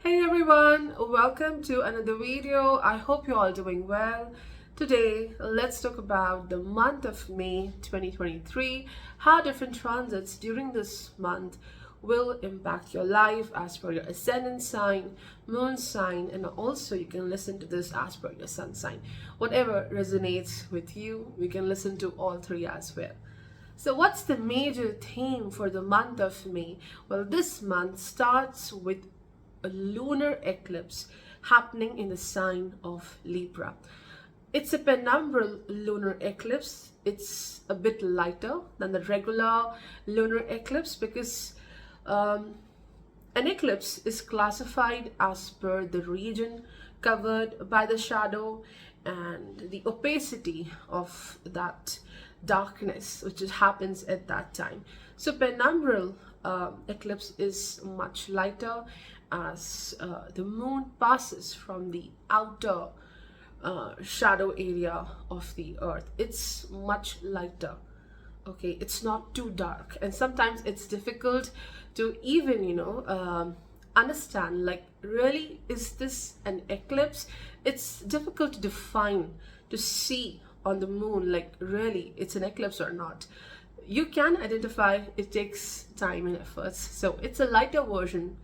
Hey everyone, welcome to another video. I hope you're all doing well. Today, let's talk about the month of May 2023, how different transits during this month will impact your life as per your ascendant sign, moon sign, and also you can listen to this as per your sun sign. Whatever resonates with you, we can listen to all three as well. So, what's the major theme for the month of May? Well, this month starts with a lunar eclipse happening in the sign of Libra. It's a penumbral lunar eclipse. It's a bit lighter than the regular lunar eclipse because an eclipse is classified as per the region covered by the shadow and the opacity of that darkness which happens at that time. So penumbral eclipse is much lighter as the moon passes from the outer shadow area of the earth. It's much lighter. Okay, it's not too dark, and sometimes it's difficult to even understand, like, really, is this an eclipse? It's difficult to define, to see on the moon, like, really it's an eclipse or not. You can identify, it takes time and efforts. So it's a lighter version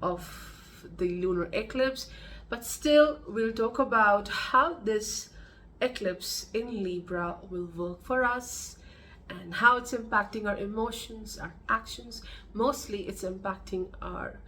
of the lunar eclipse, but still we'll talk about how this eclipse in Libra will work for us and how it's impacting our emotions, our actions. Mostly it's impacting our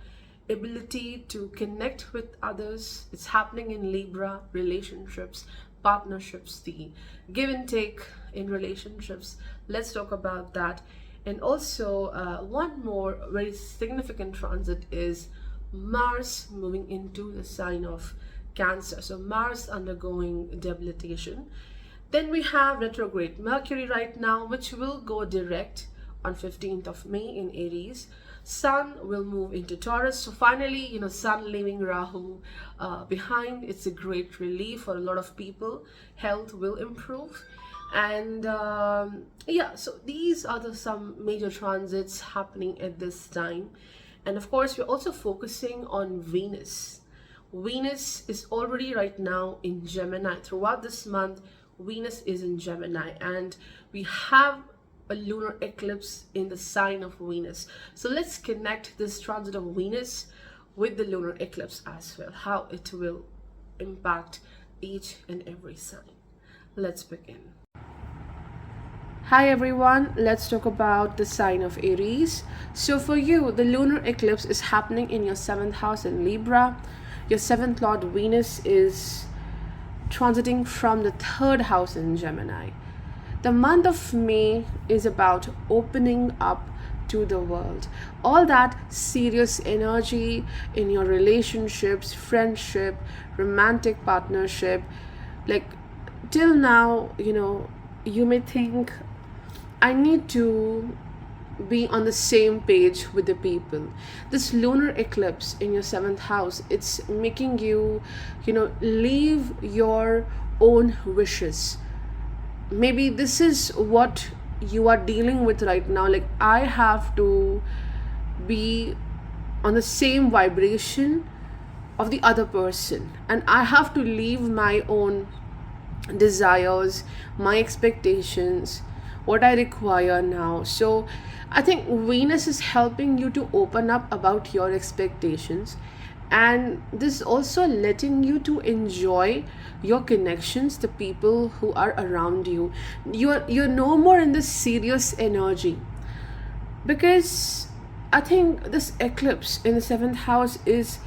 ability to connect with others. It's happening in Libra, relationships, partnerships, the give and take in relationships. Let's talk about that. And also one more very significant transit is Mars moving into the sign of Cancer. So Mars undergoing debilitation. Then we have retrograde Mercury right now, which will go direct on 15th of May in Aries. Sun will move into Taurus. So finally, Sun leaving Rahu behind. It's a great relief for a lot of people. Health will improve. And yeah, so these are some major transits happening at this time. And of course, we're also focusing on Venus. Venus is already right now in Gemini. Throughout this month, Venus is in Gemini, and we have a lunar eclipse in the sign of Venus. So let's connect this transit of Venus with the lunar eclipse as well, how it will impact each and every sign. Let's begin. Hi everyone, let's talk about the sign of Aries. So for you, the lunar eclipse is happening in your 7th house in Libra. Your 7th lord Venus is transiting from the 3rd house in Gemini. The month of May is about opening up to the world. All that serious energy in your relationships, friendship, romantic partnership, like till now, you may think, I need to be on the same page with the people. This lunar eclipse in your 7th house, it's making you, leave your own wishes. Maybe this is what you are dealing with right now. Like, I have to be on the same vibration of the other person, and I have to leave my own desires, my expectations, what I require now. So I think Venus is helping you to open up about your expectations, and this is also letting you to enjoy your connections, the people who are around you. You're no more in this serious energy, because I think this eclipse in the 7th house is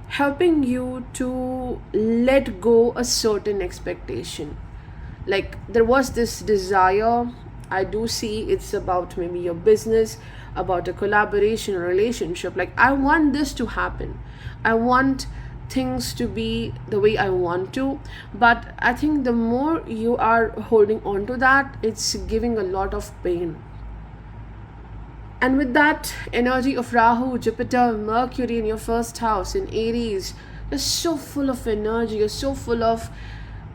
helping you to let go a certain expectation. Like, there was this desire, I do see it's about maybe your business, about a collaboration or relationship. Like, I want this to happen. I want things to be the way I want to. But I think the more you are holding on to that, it's giving a lot of pain. And with that energy of Rahu, Jupiter, Mercury in your 1st house in Aries, you're so full of energy, you're so full of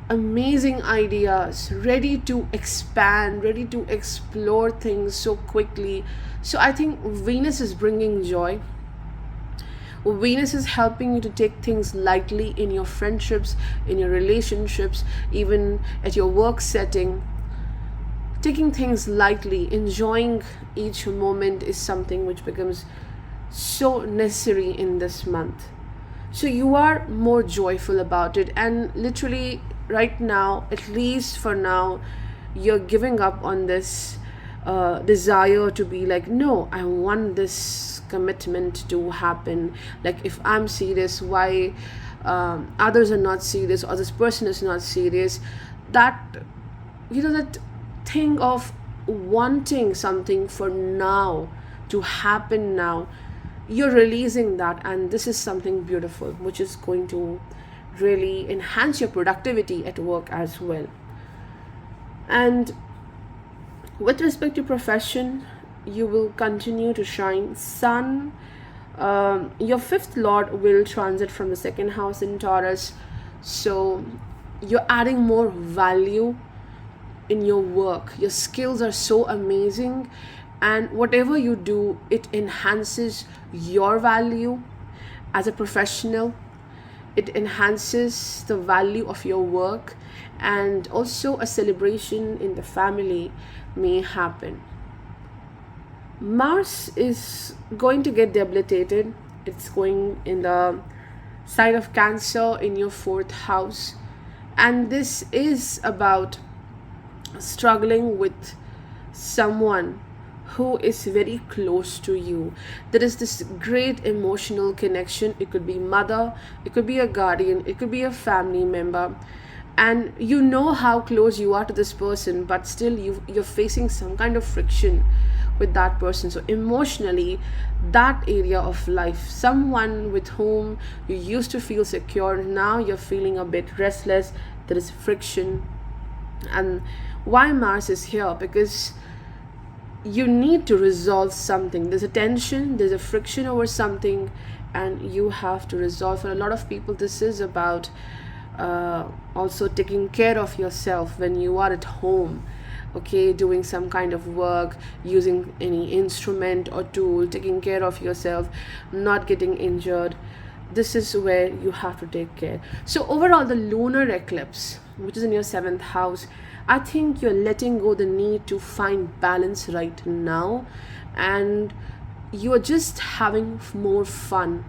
amazing ideas, ready to expand, ready to explore things so quickly. So I think Venus is bringing joy. Venus is helping you to take things lightly in your friendships, in your relationships, even at your work setting. Taking things lightly, enjoying each moment is something which becomes so necessary in this month. So you are more joyful about it, and literally right now, at least for now, you're giving up on this desire to be like, no, I want this commitment to happen. Like, if I'm serious, why others are not serious, or this person is not serious? That, that thing of wanting something for now to happen now, you're releasing that, and this is something beautiful which is going to really enhance your productivity at work as well. And with respect to profession, you will continue to shine. Sun, your fifth lord will transit from the second house in Taurus, so you're adding more value in your work. Your skills are so amazing, and whatever you do, it enhances your value as a professional. It enhances the value of your work, and also a celebration in the family may happen. Mars is going to get debilitated. It's going in the side of Cancer in your fourth house, and this is about struggling with someone who is very close to you. There is this great emotional connection. It could be mother, it could be a guardian, it could be a family member, and you know how close you are to this person, but still you're facing some kind of friction with that person. So emotionally, that area of life, someone with whom you used to feel secure, now you're feeling a bit restless. There is friction. And why Mars is here? Because you need to resolve something. There's a tension, there's a friction over something, and you have to resolve. For a lot of people, this is about also taking care of yourself when you are at home, okay, doing some kind of work, using any instrument or tool, taking care of yourself, not getting injured. This is where you have to take care. So overall, the lunar eclipse, which is in your seventh house, I think you're letting go the need to find balance right now, and you're just having more fun,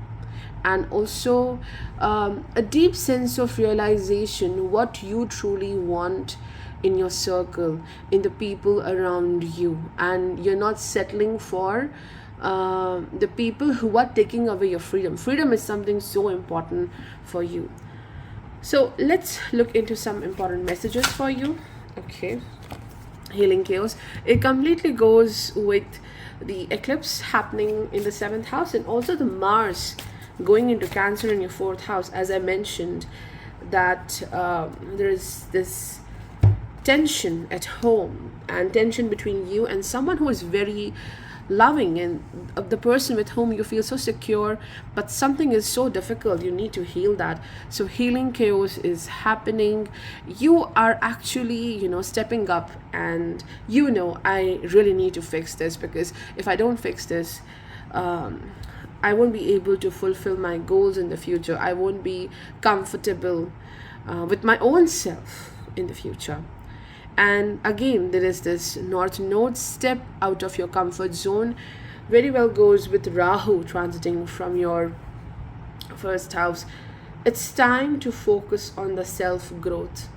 and also a deep sense of realization what you truly want in your circle, in the people around you, and you're not settling for the people who are taking away your freedom. Freedom is something so important for you. So let's look into some important messages for you. Okay, healing chaos. It completely goes with the eclipse happening in the seventh house, and also the Mars going into Cancer in your fourth house. As I mentioned, that there is this tension at home, and tension between you and someone who is very loving, and the person with whom you feel so secure, but something is so difficult. You need to heal that. So healing chaos is happening. You are actually stepping up, and I really need to fix this, because if I don't fix this, I won't be able to fulfill my goals in the future. I won't be comfortable with my own self in the future. And again, there is this North Node, step out of your comfort zone. Very well goes with Rahu transiting from your first house. It's time to focus on the self-growth,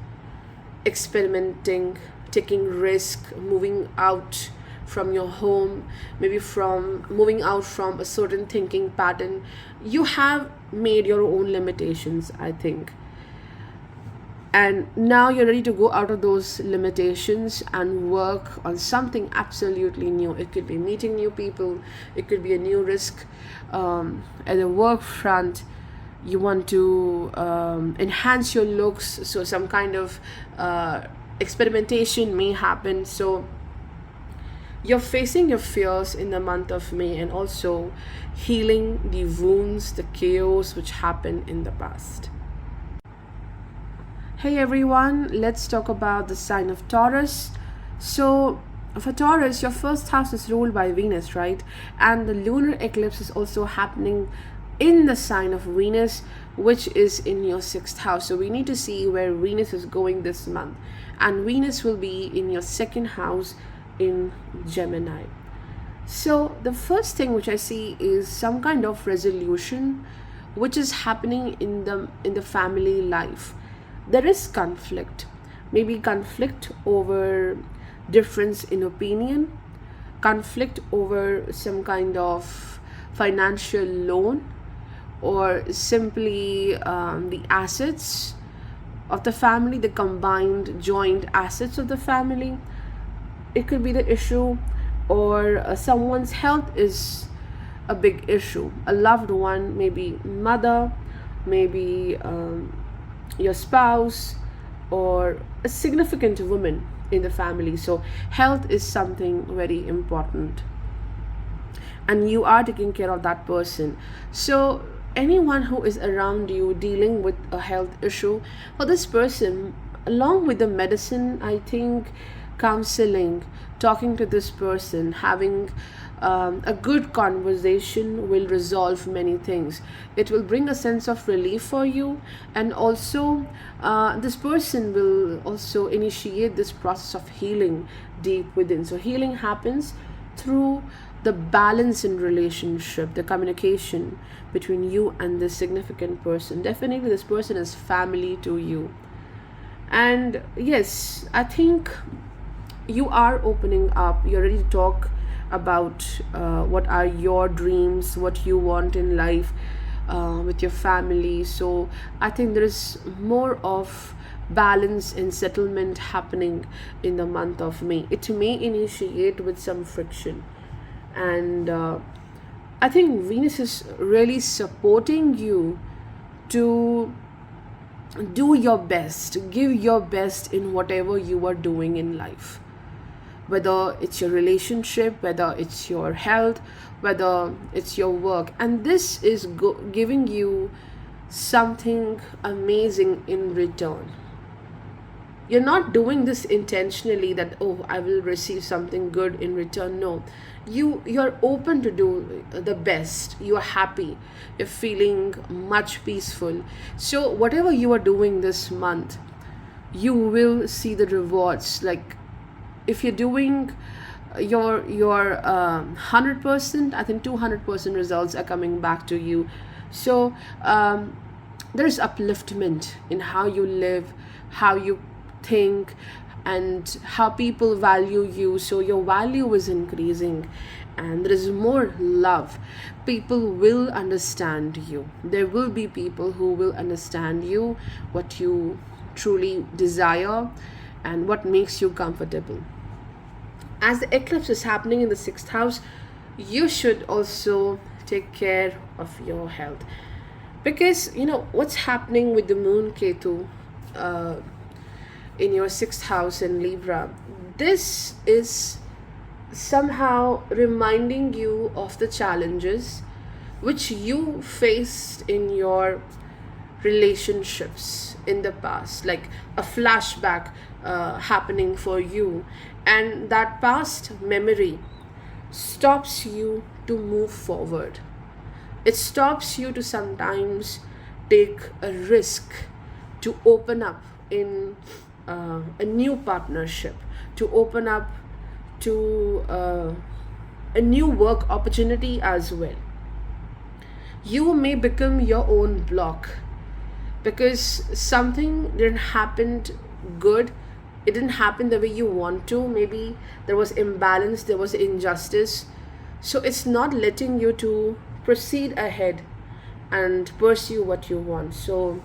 experimenting, taking risk, moving out from your home, maybe from moving out from a certain thinking pattern. You have made your own limitations, I think. And now you're ready to go out of those limitations and work on something absolutely new. It could be meeting new people, it could be a new risk at the work front. You want to enhance your looks, so some kind of experimentation may happen. So you're facing your fears in the month of May, and also healing the wounds, the chaos which happened in the past. Hey everyone, let's talk about the sign of Taurus. So for Taurus, your first house is ruled by Venus, right? And the lunar eclipse is also happening in the sign of Venus, which is in your 6th house. So we need to see where Venus is going this month, and Venus will be in your 2nd house in Gemini. So the first thing which I see is some kind of resolution which is happening in the family life. There is conflict, maybe conflict over difference in opinion, conflict over some kind of financial loan, or simply the assets of the family, the combined joint assets of the family. It could be the issue, or someone's health is a big issue. A loved one, maybe mother, maybe your spouse, or a significant woman in the family. So health is something very important, and you are taking care of that person. So anyone who is around you dealing with a health issue, for this person, along with the medicine, I think counseling, talking to this person, having a good conversation will resolve many things. It will bring a sense of relief for you, and also this person will also initiate this process of healing deep within. So healing happens through the balance in relationship, the communication between you and this significant person. Definitely this person is family to you. And yes, I think you are opening up, you're ready to talk about what are your dreams, what you want in life with your family. So I think there is more of balance and settlement happening in the month of May. It may initiate with some friction, and I think Venus is really supporting you to do your best, give your best in whatever you are doing in life, whether it's your relationship, whether it's your health, whether it's your work. And this is giving you something amazing in return. You're not doing this intentionally that, oh, I will receive something good in return. No, you're open to do the best. You're happy, you're feeling much peaceful. So whatever you are doing this month, you will see the rewards. Like if you're doing your 100%, I think 200% results are coming back to you. So there's upliftment in how you live, how you think, and how people value you. So your value is increasing, and there is more love. People will understand you. There will be people who will understand you, what you truly desire and what makes you comfortable. As the eclipse is happening in the 6th house, you should also take care of your health, because you know what's happening with the moon Ketu in your 6th house in Libra. This is somehow reminding you of the challenges which you faced in your relationships in the past, like a flashback happening for you, and that past memory stops you to move forward. It stops you to sometimes take a risk, to open up in a new partnership, to open up to a new work opportunity as well. You may become your own block because something didn't happen good, it didn't happen the way you want to. Maybe there was imbalance, there was injustice, so it's not letting you to proceed ahead and pursue what you want. So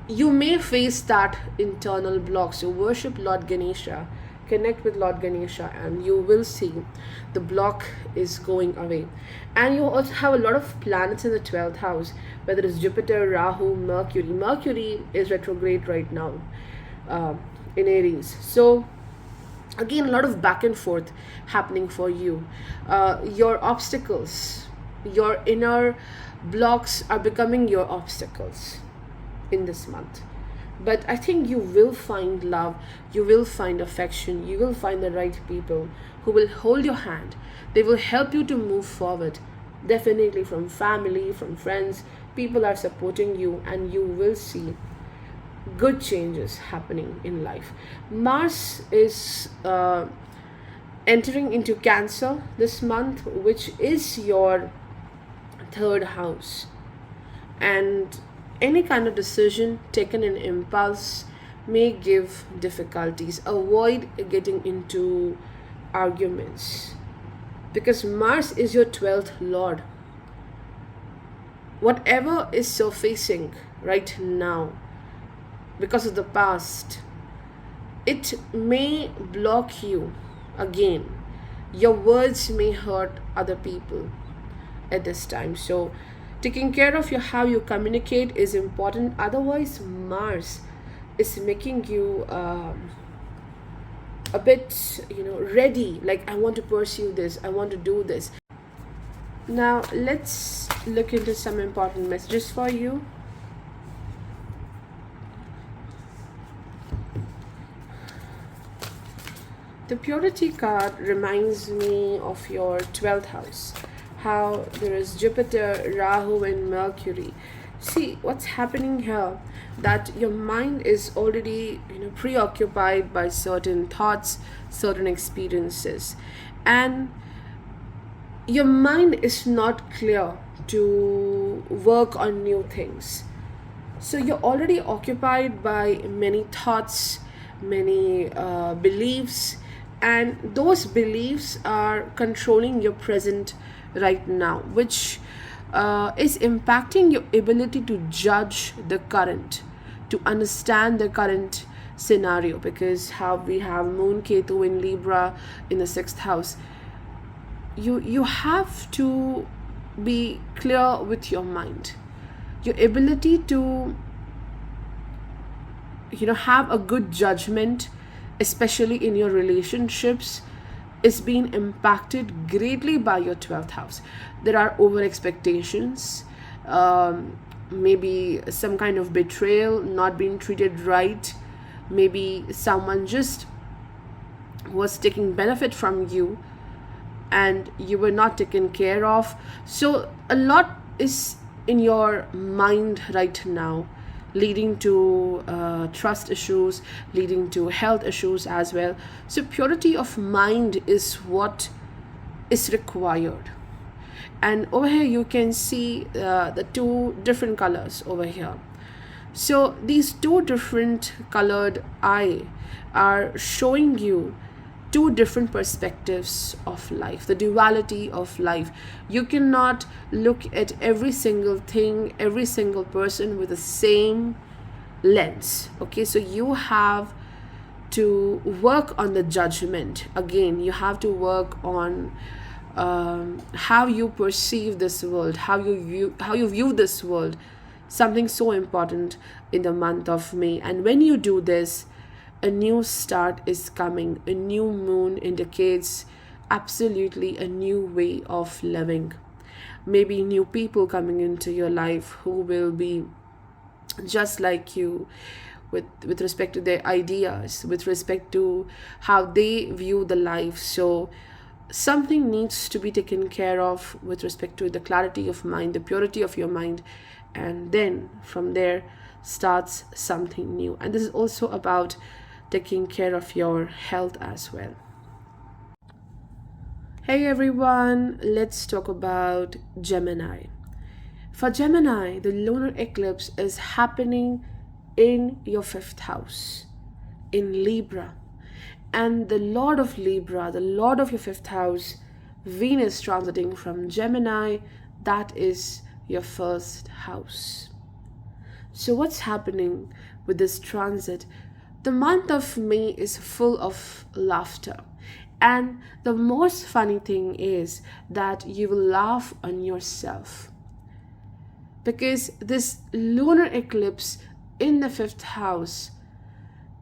you may face that internal block. So worship Lord Ganesha, connect with Lord Ganesha, and you will see the block is going away. And you also have a lot of planets in the 12th house, whether it's Jupiter, Rahu, Mercury. Mercury is retrograde right now in Aries. So again, a lot of back and forth happening for you. Your obstacles, your inner blocks are becoming your obstacles in this month. But I think you will find love, you will find affection, you will find the right people who will hold your hand. They will help you to move forward Definitely from family, from friends, people are supporting you, and you will see good changes happening in life. Mars is entering into Cancer this month, which is your third house. And any kind of decision taken in impulse may give difficulties. Avoid getting into arguments because Mars is your 12th lord. Whatever is surfacing right now because of the past, it may block you again. Your words may hurt other people at this time. So taking care of how you communicate is important. Otherwise, Mars is making you a bit, ready. Like, I want to pursue this, I want to do this. Now, let's look into some important messages for you. The Purity card reminds me of your 12th house, how there is Jupiter, Rahu, and Mercury. See what's happening here, that your mind is already preoccupied by certain thoughts, certain experiences, and your mind is not clear to work on new things. So you're already occupied by many thoughts, many beliefs, and those beliefs are controlling your present right now, which is impacting your ability to judge the current, to understand the current scenario. Because how we have Moon Ketu in Libra in the 6th house, you have to be clear with your mind. Your ability to have a good judgment, especially in your relationships, is being impacted greatly by your 12th house. There are over expectations, maybe some kind of betrayal, not being treated right, maybe someone just was taking benefit from you and you were not taken care of. So a lot is in your mind right now, leading to trust issues, leading to health issues as well. So purity of mind is what is required. And over here you can see the two different colors over here. So these two different colored eye are showing you two different perspectives of life, the duality of life. You cannot look at every single thing, every single person with the same lens. Okay, so you have to work on the judgment. Again, you have to work on how you perceive this world, how you view this world. Something so important in the month of May. And when you do this, a new start is coming. A new moon indicates absolutely a new way of living. Maybe new people coming into your life who will be just like you with respect to their ideas, with respect to how they view the life. So something needs to be taken care of with respect to the clarity of mind, the purity of your mind, and then from there starts something new. And this is also about taking care of your health as well. Hey everyone, let's talk about Gemini. For Gemini, the lunar eclipse is happening in your 5th house, in Libra. And the Lord of Libra, the Lord of your 5th house, Venus transiting from Gemini, that is your 1st house. So what's happening with this transit? The month of May is full of laughter. And the most funny thing is that you will laugh on yourself. Because this lunar eclipse in the 5th house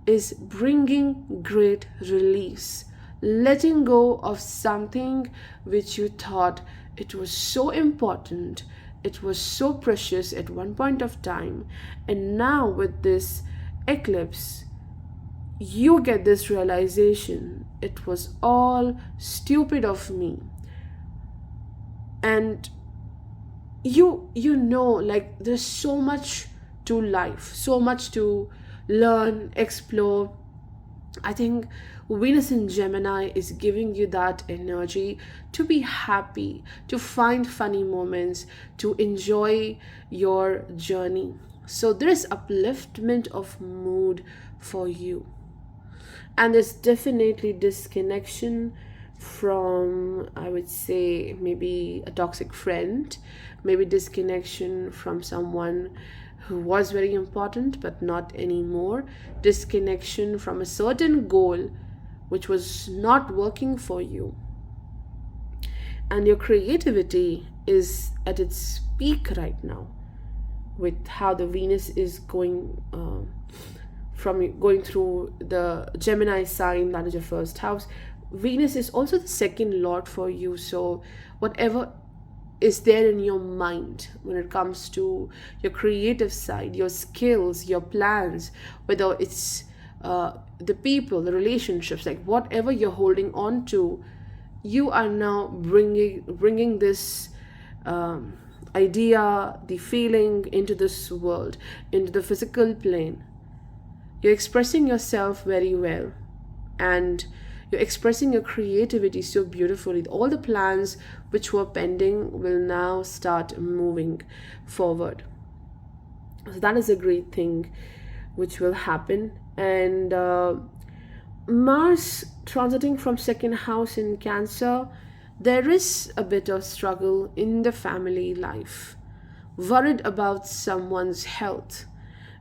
is bringing great release. Letting go of something which you thought it was so important, it was so precious at one point of time. And now with this eclipse, you get this realization, it was all stupid of me. And you know, like there's so much to life, so much to learn, explore. I think Venus in Gemini is giving you that energy to be happy, to find funny moments, to enjoy your journey. So there is upliftment of mood for you. And there's definitely disconnection from, I would say, maybe a toxic friend, maybe disconnection from someone who was very important but not anymore, disconnection from a certain goal which was not working for you. And your creativity is at its peak right now with how the Venus is going through the Gemini sign, that is your first house. Venus is also the second lord for you. So whatever is there in your mind when it comes to your creative side, your skills, your plans, whether it's the people, the relationships, like whatever you're holding on to, you are now bringing this idea, the feeling into this world, into the physical plane. You're expressing yourself very well, and you're expressing your creativity so beautifully. All the plans which were pending will now start moving forward. So that is a great thing which will happen. And Mars transiting from second house in Cancer, there is a bit of struggle in the family life. Worried about someone's health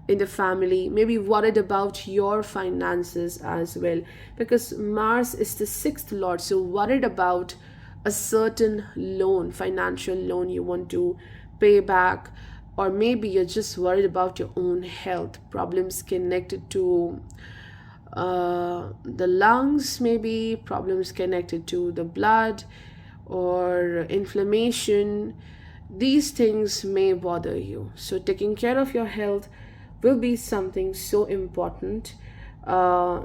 in the family, maybe worried about your finances as well, because Mars is the sixth lord. So worried about a certain loan, financial loan you want to pay back, or maybe you're just worried about your own health, problems connected to the lungs, maybe problems connected to the blood or inflammation. These things may bother you. So taking care of your health will be something so important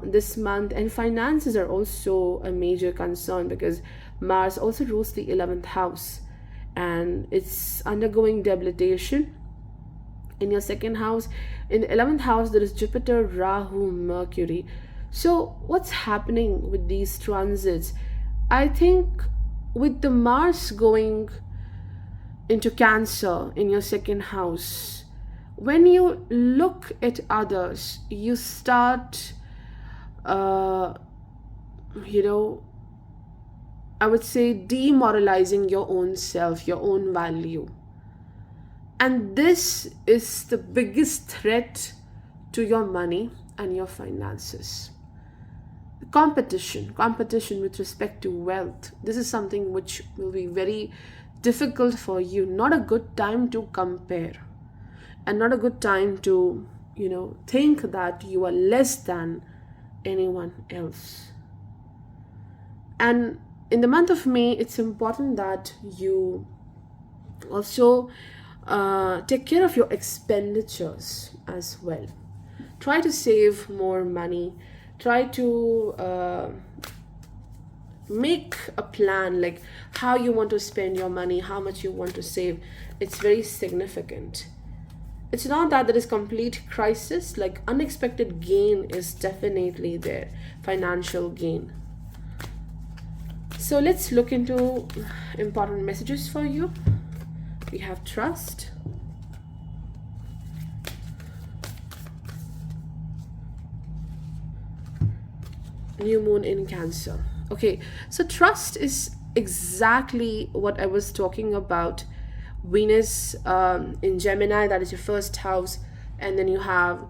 this month. And finances are also a major concern because Mars also rules the 11th house and it's undergoing debilitation in your second house. In the 11th house there is Jupiter, Rahu, Mercury. So what's happening with these transits? I think with the Mars going into Cancer in your second house, when you look at others, you start I would say demoralizing your own self, your own value. And this is the biggest threat to your money and your finances. Competition with respect to wealth. This is something which will be very difficult for you. Not a good time to compare, and not a good time to, think that you are less than anyone else. And in the month of May, it's important that you also take care of your expenditures as well. Try to save more money. Try to make a plan, like how you want to spend your money, how much you want to save. It's very significant. It's not that there is complete crisis, like unexpected gain is definitely there, financial gain. So let's look into important messages for you. We have trust, new moon in Cancer. Okay, so trust is exactly what I was talking about. Venus in Gemini, that is your first house, and then you have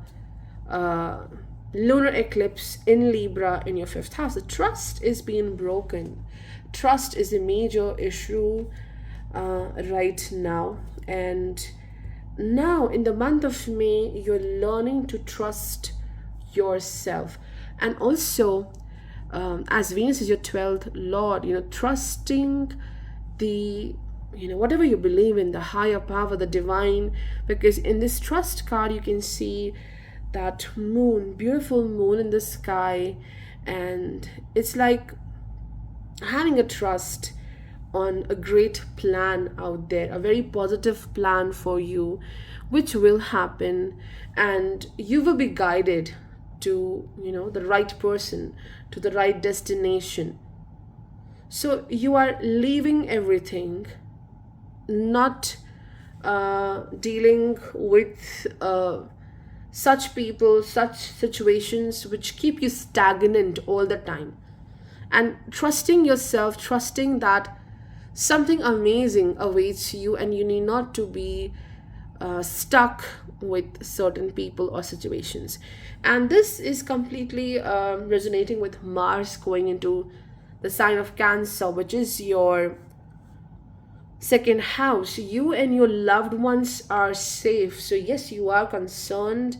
lunar eclipse in Libra in your fifth house. The trust is being broken. Trust is a major issue right now. And now in the month of May, you're learning to trust yourself. And also, as Venus is your 12th lord, trusting the, whatever you believe in, the higher power, the divine. Because in this trust card, you can see that moon, beautiful moon in the sky. And it's like having a trust on a great plan out there, a very positive plan for you, which will happen, and you will be guided to, the right person, to the right destination. So you are leaving everything, not dealing with such people, such situations which keep you stagnant all the time, and trusting yourself, trusting that something amazing awaits you, and you need not to be stuck with certain people or situations. And this is completely resonating with Mars going into the sign of Cancer, which is your second house. You and your loved ones are safe. So yes, you are concerned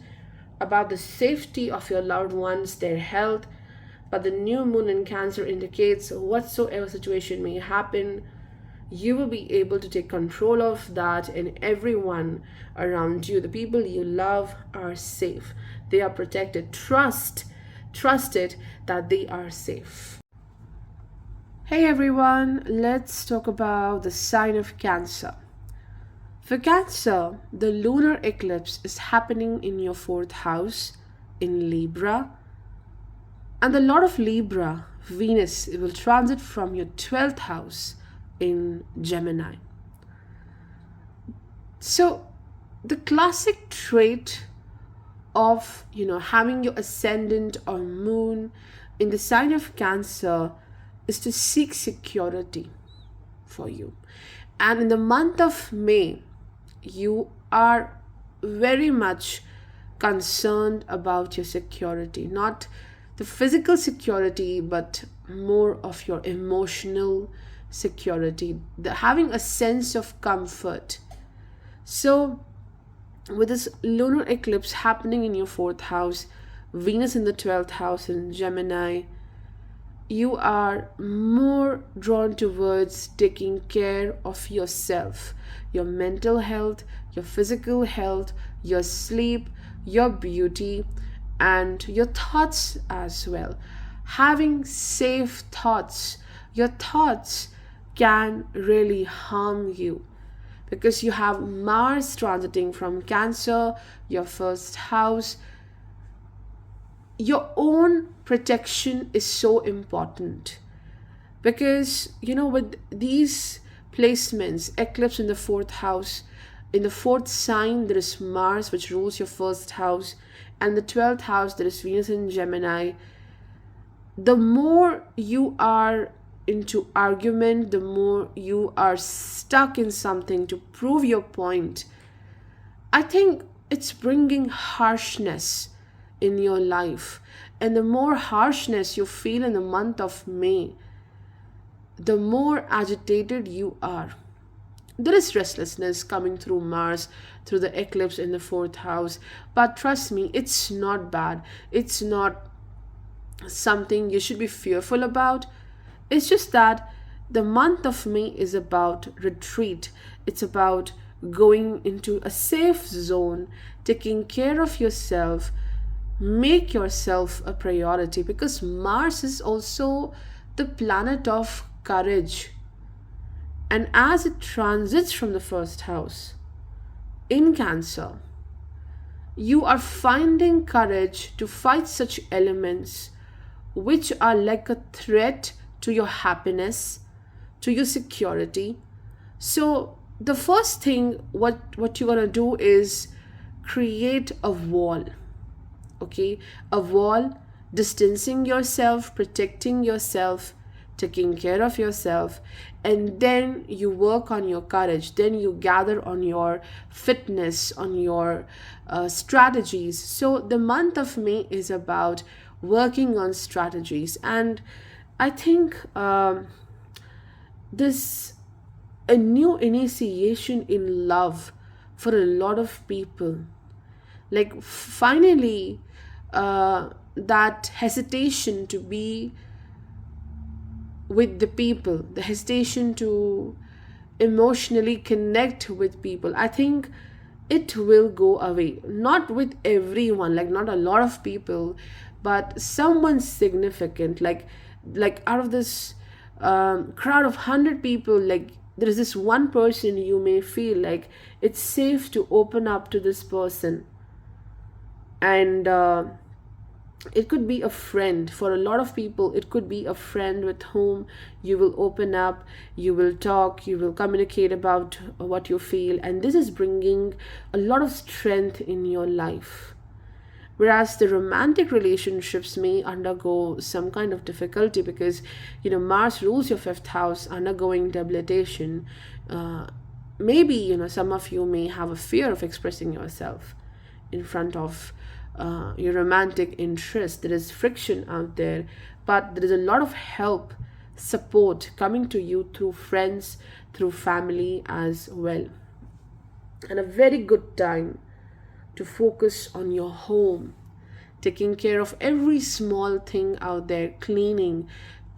about the safety of your loved ones, their health, but the new moon in Cancer indicates whatsoever situation may happen, you will be able to take control of that, and everyone around you, the people you love, are safe. They are protected. Trust it that they are safe. Hey everyone, let's talk about the sign of Cancer. For Cancer, the lunar eclipse is happening in your fourth house in Libra, and the Lord of Libra, Venus, will transit from your 12th house in Gemini. So the classic trait of having your ascendant or moon in the sign of Cancer is to seek security for you. And in the month of May, you are very much concerned about your security, not the physical security, but more of your emotional security, having a sense of comfort. So with this lunar eclipse happening in your fourth house, Venus in the 12th house in Gemini, you are more drawn towards taking care of yourself, your mental health, your physical health, your sleep, your beauty, and your thoughts as well. Having safe thoughts. Your thoughts can really harm you because you have Mars transiting from Cancer, your first house. Your own protection is so important because with these placements, eclipse in the fourth house, in the fourth sign there is Mars, which rules your first house, and the 12th house there is Venus in Gemini. The more you are into argument, the more you are stuck in something to prove your point, I think it's bringing harshness in your life. And the more harshness you feel in the month of May, the more agitated you are. There is restlessness coming through Mars, through the eclipse in the fourth house. But trust me, it's not bad. It's not something you should be fearful about. It's just that the month of May is about retreat. It's about going into a safe zone, taking care of yourself. Make yourself a priority because Mars is also the planet of courage. And as it transits from the first house in Cancer, you are finding courage to fight such elements which are like a threat to your happiness, to your security. So the first thing what you're going to do is create a wall. Okay, a wall, distancing yourself, protecting yourself, taking care of yourself, and then you work on your courage. Then you gather on your fitness, on your strategies. So the month of May is about working on strategies, and I think this a new initiation in love for a lot of people. Like finally, that hesitation to be with the people, the hesitation to emotionally connect with people, I think it will go away. Not with everyone, like not a lot of people, but someone significant, like out of this crowd of 100 people, like there is this one person you may feel like it's safe to open up to this person. And it could be a friend. For a lot of people, it could be a friend with whom you will open up, you will talk, you will communicate about what you feel, and this is bringing a lot of strength in your life. Whereas the romantic relationships may undergo some kind of difficulty because Mars rules your fifth house, undergoing debilitation. Maybe some of you may have a fear of expressing yourself in front of your romantic interest. There is friction out there, but there is a lot of help, support coming to you through friends, through family as well. And a very good time to focus on your home, taking care of every small thing out there, cleaning,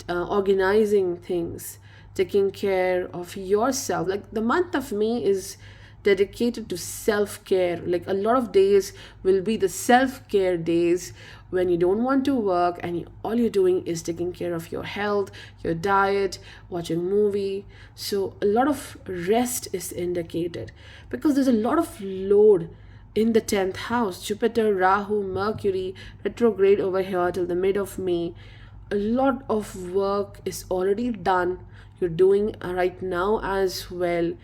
organizing things, taking care of yourself. Like the month of May is dedicated to self-care. Like a lot of days will be the self-care days when you don't want to work and all you're doing is taking care of your health, your diet, watching movie. So a lot of rest is indicated because there's a lot of load in the 10th house. Jupiter, Rahu, Mercury retrograde over here till the mid of May. A lot of work is already done. You're doing right now as well.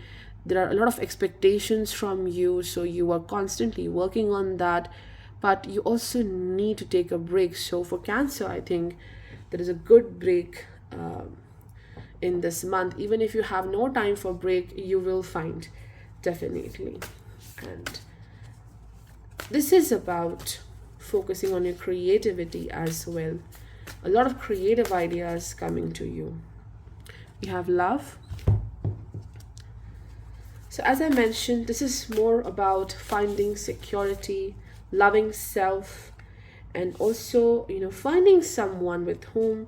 There are a lot of expectations from you, so you are constantly working on that, but you also need to take a break. So for Cancer, I think there is a good break in this month. Even if you have no time for break, you will find, definitely. And this is about focusing on your creativity as well. A lot of creative ideas coming to you. We have love. So as I mentioned, this is more about finding security, loving self, and also, finding someone with whom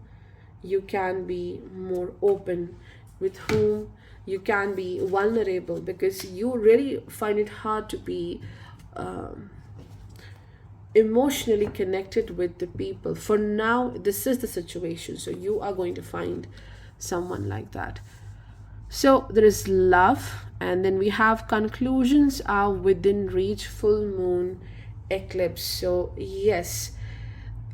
you can be more open, with whom you can be vulnerable, because you really find it hard to be emotionally connected with the people. For now, this is the situation. So you are going to find someone like that. So there is love, and then we have conclusions are within reach, full moon, eclipse. So yes,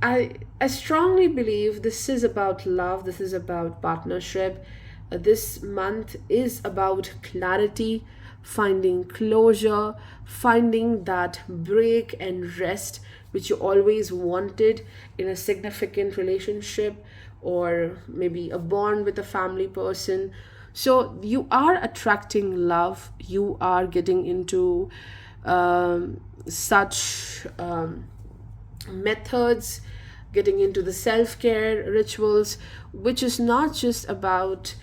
I strongly believe this is about love. This is about partnership. This month is about clarity, finding closure, finding that break and rest which you always wanted in a significant relationship or maybe a bond with a family person. So you are attracting love. You are getting into such methods, getting into the self-care rituals, which is not just about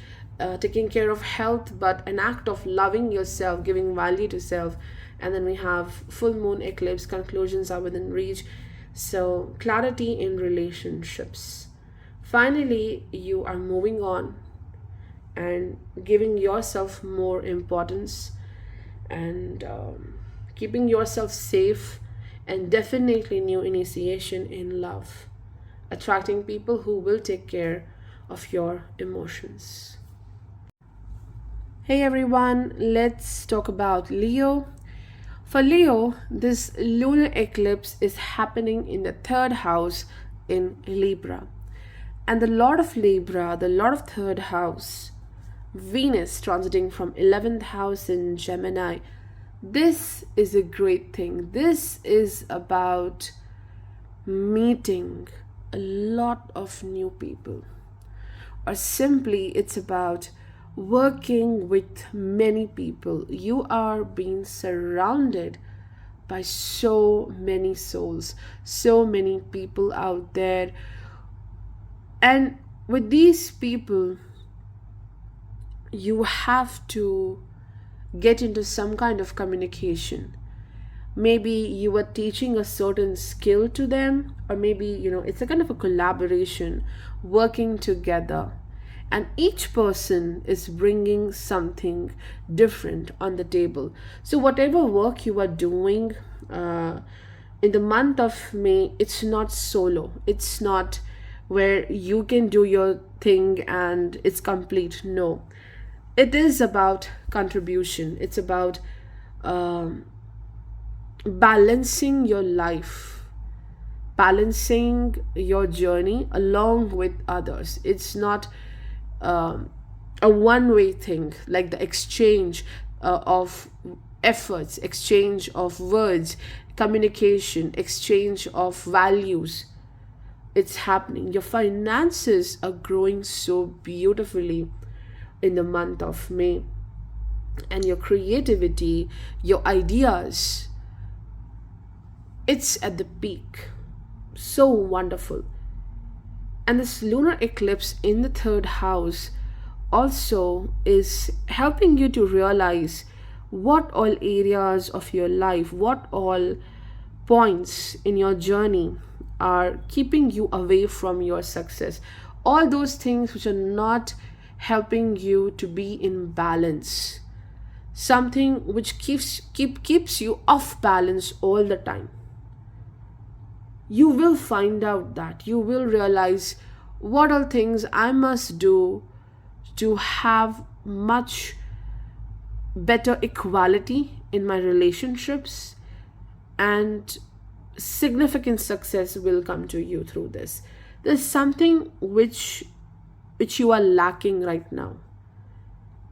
taking care of health, but an act of loving yourself, giving value to self. And then we have full moon, eclipse, conclusions are within reach. So clarity in relationships. Finally, you are moving on and giving yourself more importance and keeping yourself safe, and definitely new initiation in love, attracting people who will take care of your emotions. Hey everyone, let's talk about Leo. For Leo, this lunar eclipse is happening in the 3rd house in Libra. And the Lord of Libra, the Lord of 3rd house, Venus transiting from 11th house in Gemini. This is a great thing. This is about meeting a lot of new people. Or simply, it's about working with many people. You are being surrounded by so many souls, so many people out there. And with these people, you have to get into some kind of communication. Maybe you are teaching a certain skill to them, or maybe, it's a kind of a collaboration, working together. And each person is bringing something different on the table. So whatever work you are doing in the month of May, it's not solo. It's not where you can do your thing and it's complete. No, it is about contribution. It's about um, balancing your life, balancing your journey along with others. It's not um, a one-way thing, like the exchange of efforts, exchange of words, communication, exchange of values. It's happening. Your finances are growing so beautifully in the month of May, and your creativity, your ideas, it's at the peak. So wonderful. And this lunar eclipse in the third house also is helping you to realize what all areas of your life, what all points in your journey are keeping you away from your success. All those things which are not helping you to be in balance. Something which keeps you off balance all the time. You will find out that you will realize what all things I must do to have much better equality in my relationships, and significant success will come to you through this. There's something which you are lacking right now,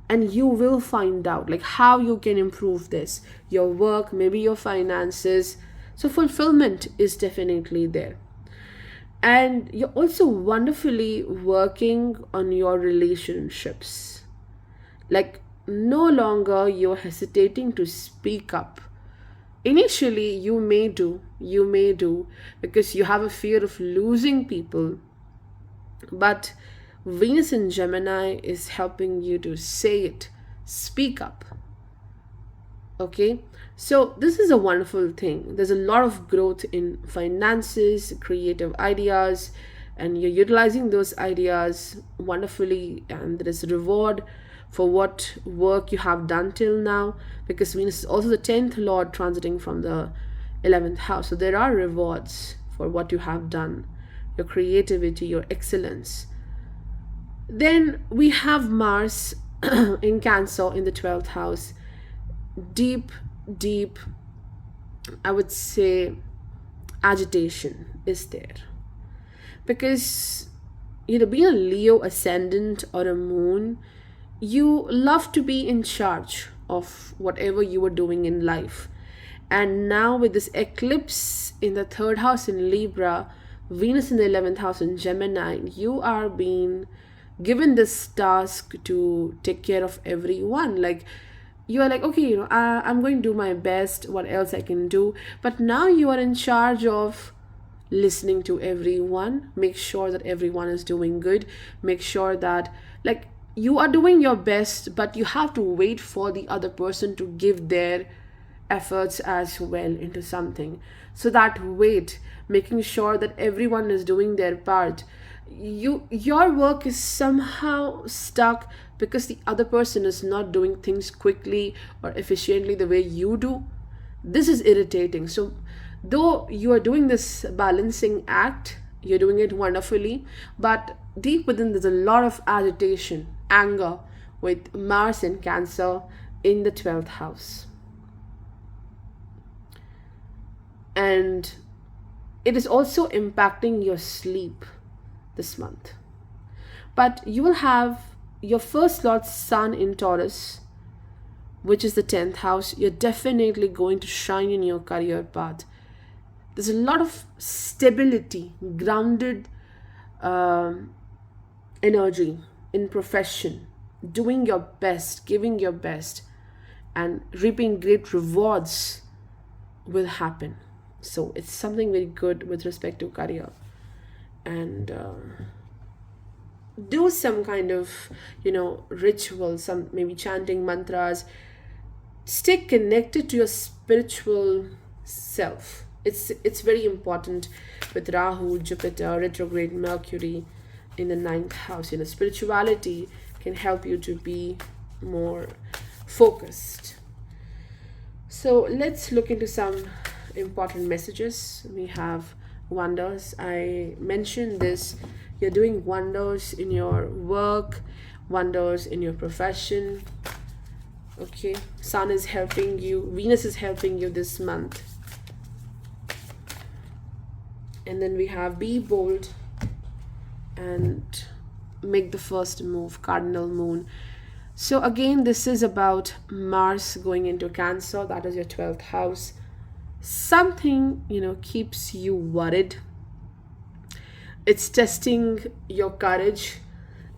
and you will find out like how you can improve this, your work, maybe your finances. So fulfillment is definitely there. And you're also wonderfully working on your relationships. Like, no longer you're hesitating to speak up. Initially you may do because you have a fear of losing people, but Venus in Gemini is helping you to say it, speak up. Okay, so this is a wonderful thing. There's a lot of growth in finances, creative ideas, and you're utilizing those ideas wonderfully, and there is a reward for what work you have done till now, because Venus is also the 10th lord transiting from the 11th house. So there are rewards for what you have done, your creativity, your excellence. Then we have Mars in Cancer in the 12th house. Deep, deep, I would say, agitation is there. Because, being a Leo ascendant or a moon, you love to be in charge of whatever you are doing in life. And now with this eclipse in the third house in Libra, Venus in the 11th house in Gemini, you are being given this task to take care of everyone. Like, you are like, okay, I'm going to do my best, what else I can do. But now you are in charge of listening to everyone, make sure that everyone is doing good, make sure that, like, you are doing your best, but you have to wait for the other person to give their efforts as well into something. So that wait, making sure that everyone is doing their part, your work is somehow stuck because the other person is not doing things quickly or efficiently the way you do. This is irritating. So though you are doing this balancing act, you're doing it wonderfully, but deep within there's a lot of agitation, anger with Mars in Cancer in the 12th house. And it is also impacting your sleep this month. But you will have your first lord sun in Taurus, which is the 10th house. You're definitely going to shine in your career path. There's a lot of stability, grounded energy in profession, doing your best, giving your best, and reaping great rewards will happen. So it's something very good with respect to career. And do some kind of ritual, some maybe chanting mantras. Stay connected to your spiritual self. It's very important with Rahu, Jupiter, retrograde Mercury in the 9th house. Spirituality can help you to be more focused. So let's look into some important messages. We have wonders. I mentioned this. You're doing wonders in your work, wonders in your profession. Okay, Sun is helping you, Venus is helping you this month. And then we have be bold and make the first move, cardinal moon. So again, this is about Mars going into Cancer. That is your 12th house. Something, keeps you worried. It's testing your courage.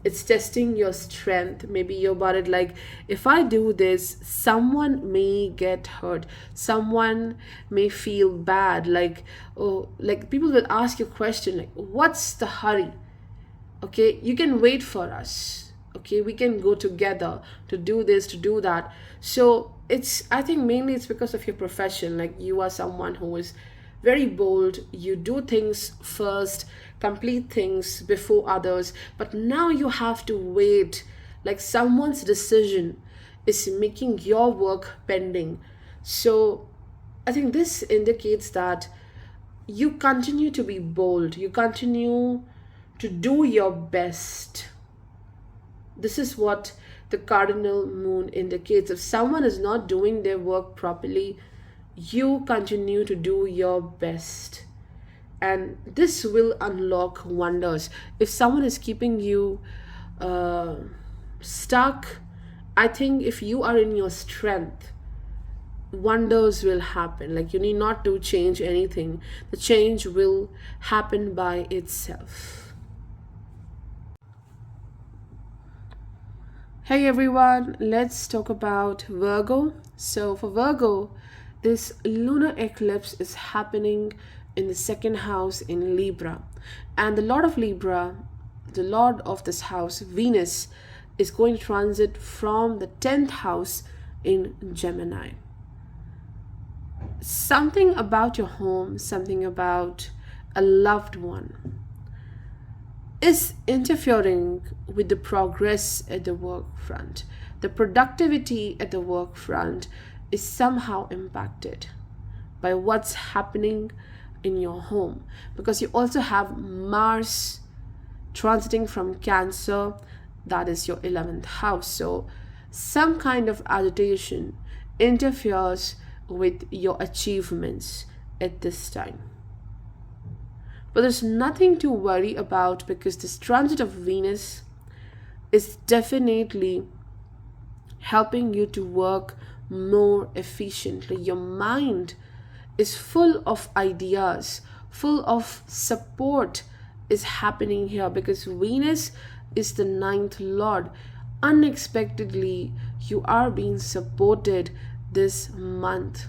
It's testing your strength. Maybe you're worried, like, if I do this, someone may get hurt. Someone may feel bad. Like, oh, like people will ask you a question like, what's the hurry? Okay, you can wait for us. Okay, we can go together to do this, to do that. So I think mainly it's because of your profession. Like, you are someone who is very bold. You do things first, complete things before others. But now you have to wait. Like, someone's decision is making your work pending. So I think this indicates that you continue to be bold. You continue to do your best. This is what the cardinal moon indicates. If someone is not doing their work properly, you continue to do your best. And this will unlock wonders. If someone is keeping you stuck, I think if you are in your strength, wonders will happen. Like, you need not to change anything. The change will happen by itself. Hey everyone, let's talk about Virgo. So for Virgo, this lunar eclipse is happening in the second house in Libra. And the Lord of Libra, the Lord of this house, Venus, is going to transit from the 10th house in Gemini. Something about your home, something about a loved one is interfering with the progress at the work front. The productivity at the work front is somehow impacted by what's happening in your home, because you also have Mars transiting from Cancer, that is your 11th house. So some kind of agitation interferes with your achievements at this time. But there's nothing to worry about, because this transit of Venus is definitely helping you to work more efficiently. Your mind is full of ideas, full of support is happening here, because Venus is the 9th Lord. Unexpectedly, you are being supported this month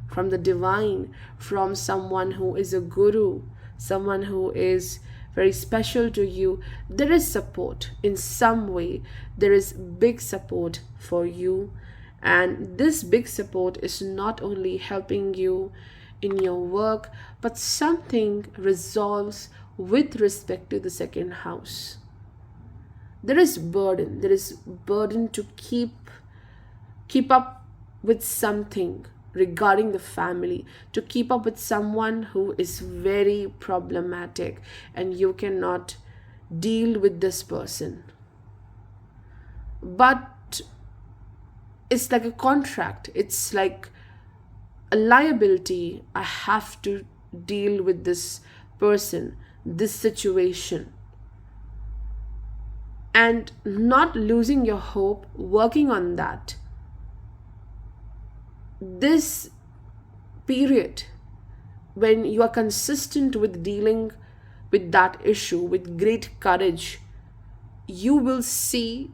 from the divine, from someone who is a guru, someone who is very special to you. There is support in some way. There is big support for you. And this big support is not only helping you in your work, but something resolves with respect to the second house. There is burden. There is burden to keep up with something regarding the family, to keep up with someone who is very problematic, and you cannot deal with this person. But it's like a contract. It's like a liability. I have to deal with this person, this situation. And not losing your hope, working on that. This period, when you are consistent with dealing with that issue with great courage, you will see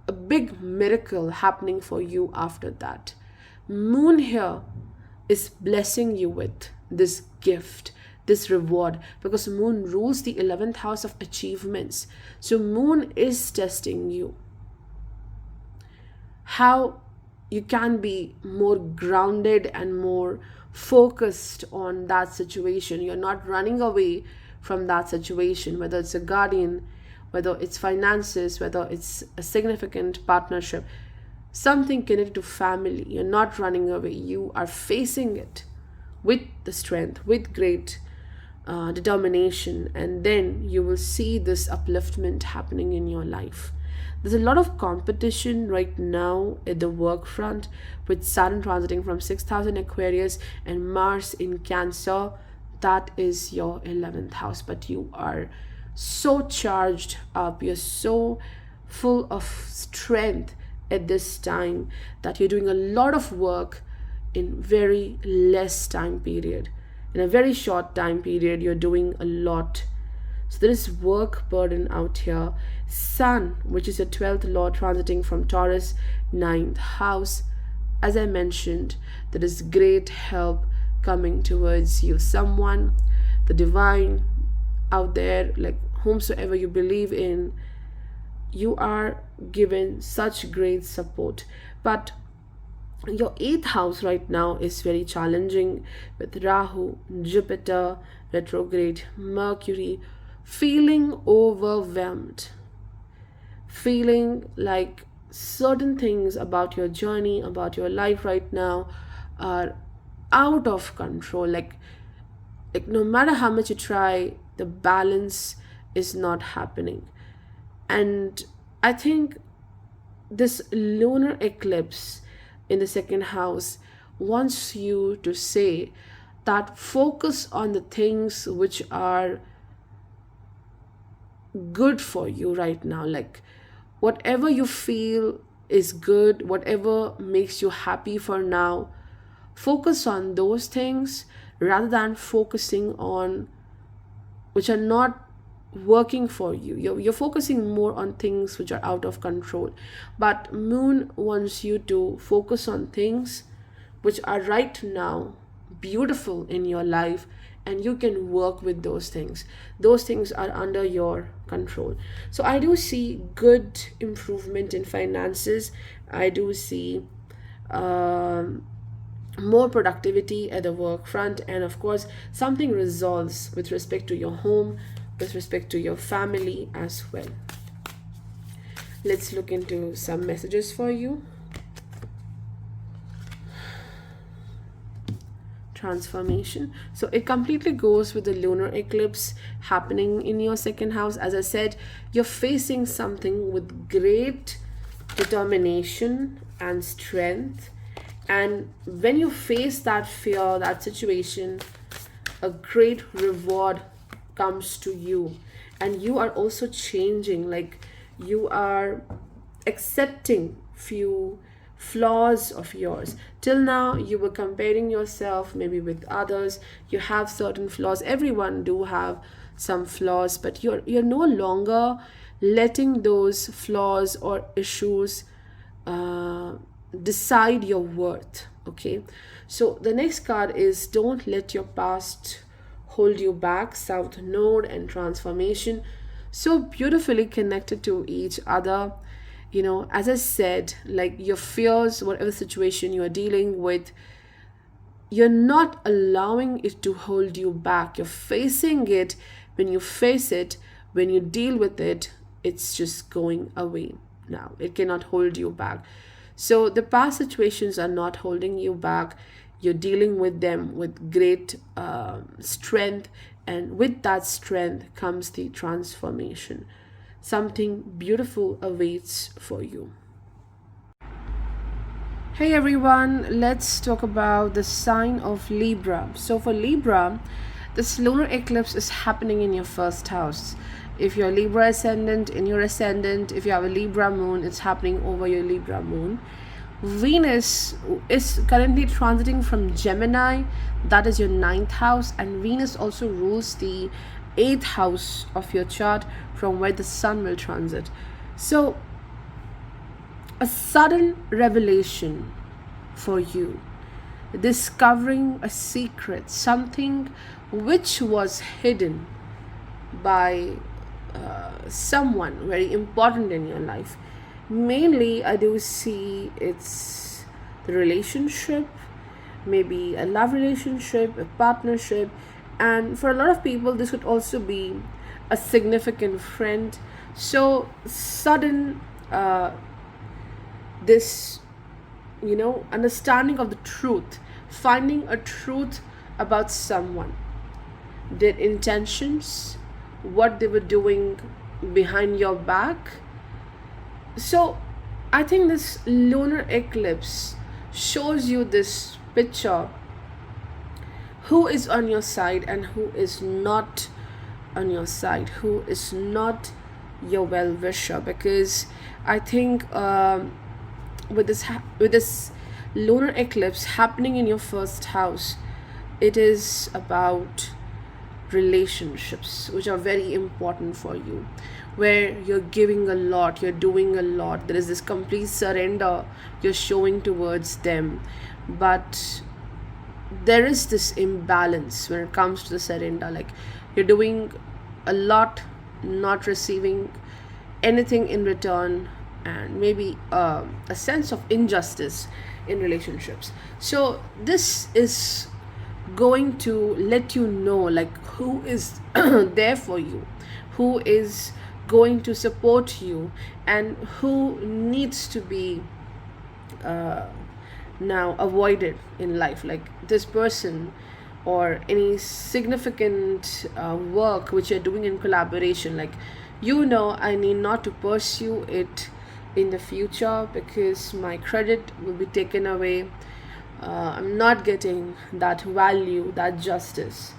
a big miracle happening for you after that. Moon here is blessing you with this gift, this reward, because Moon rules the 11th house of achievements. So Moon is testing you. How you can be more grounded and more focused on that situation. You're not running away from that situation, whether it's a guardian, whether it's finances, whether it's a significant partnership, something connected to family. You're not running away. You are facing it with the strength, with great determination, and then you will see this upliftment happening in your life. There's a lot of competition right now at the work front, with Saturn transiting from 6,000 Aquarius and Mars in Cancer. That is your 11th house, but you are so charged up, you're so full of strength at this time that you're doing a lot of work in very less time period. In a very short time period, you're doing a lot. So there is work burden out here. Sun, which is your 12th lord, transiting from Taurus, 9th house. As I mentioned, there is great help coming towards you. Someone, the divine out there, like whomsoever you believe in, you are given such great support. But your 8th house right now is very challenging, with Rahu, Jupiter, retrograde, Mercury, feeling overwhelmed, feeling like certain things about your journey, about your life right now are out of control. Like no matter how much you try, the balance is not happening. And I think this lunar eclipse in the second house wants you to say that focus on the things which are good for you right now. Like whatever you feel is good, whatever makes you happy for now, focus on those things rather than focusing on which are not working for you. You're focusing more on things which are out of control. But Moon wants you to focus on things which are right now beautiful in your life, and you can work with those things. Those things are under your control. So I do see good improvement in finances. I do see more productivity at the work front, and of course something resolves with respect to your home, with respect to your family as well. Let's look into some messages for you. Transformation. So it completely goes with the lunar eclipse happening in your second house. As I said, you're facing something with great determination and strength, and when you face that fear, that situation, a great reward comes to you, and you are also changing. Like you are accepting few flaws of yours. Till now you were comparing yourself maybe with others. You have certain flaws, everyone do have some flaws, but you're no longer letting those flaws or issues decide your worth. Okay, so the next card is don't let your past hold you back. South Node and transformation, so beautifully connected to each other. You know, as I said, like your fears, whatever situation you are dealing with, you're not allowing it to hold you back. You're facing it. When you face it, when you deal with it, it's just going away. Now it cannot hold you back. So the past situations are not holding you back. You're dealing with them with great strength, and with that strength comes the transformation. Something beautiful awaits for you. Hey everyone, let's talk about the sign of Libra. So for Libra, this lunar eclipse is happening in your first house. If you're Libra ascendant, in your ascendant, if you have a Libra moon, it's happening over your Libra moon. Venus is currently transiting from Gemini, that is your 9th house, and Venus also rules the 8th house of your chart, from where the sun will transit. So a sudden revelation for you, discovering a secret, something which was hidden by someone very important in your life. Mainly I do see it's the relationship, maybe a love relationship, a partnership, and for a lot of people this could also be a significant friend. So sudden this understanding of the truth, finding a truth about someone, their intentions, what they were doing behind your back. So I think this lunar eclipse shows you this picture, who is on your side and who is not on your side, who is not your well-wisher. Because I think with this lunar eclipse happening in your first house, it is about relationships which are very important for you, where you're giving a lot, you're doing a lot, there is this complete surrender you're showing towards them. But there is this imbalance when it comes to the surrender, like you're doing a lot, not receiving anything in return, and maybe a sense of injustice in relationships. So this is going to let you know like who is there for you, who is going to support you, and who needs to be now avoided in life. Like this person or any significant work which you're doing in collaboration, like I need not to pursue it in the future because my credit will be taken away. I'm not getting that value, that justice.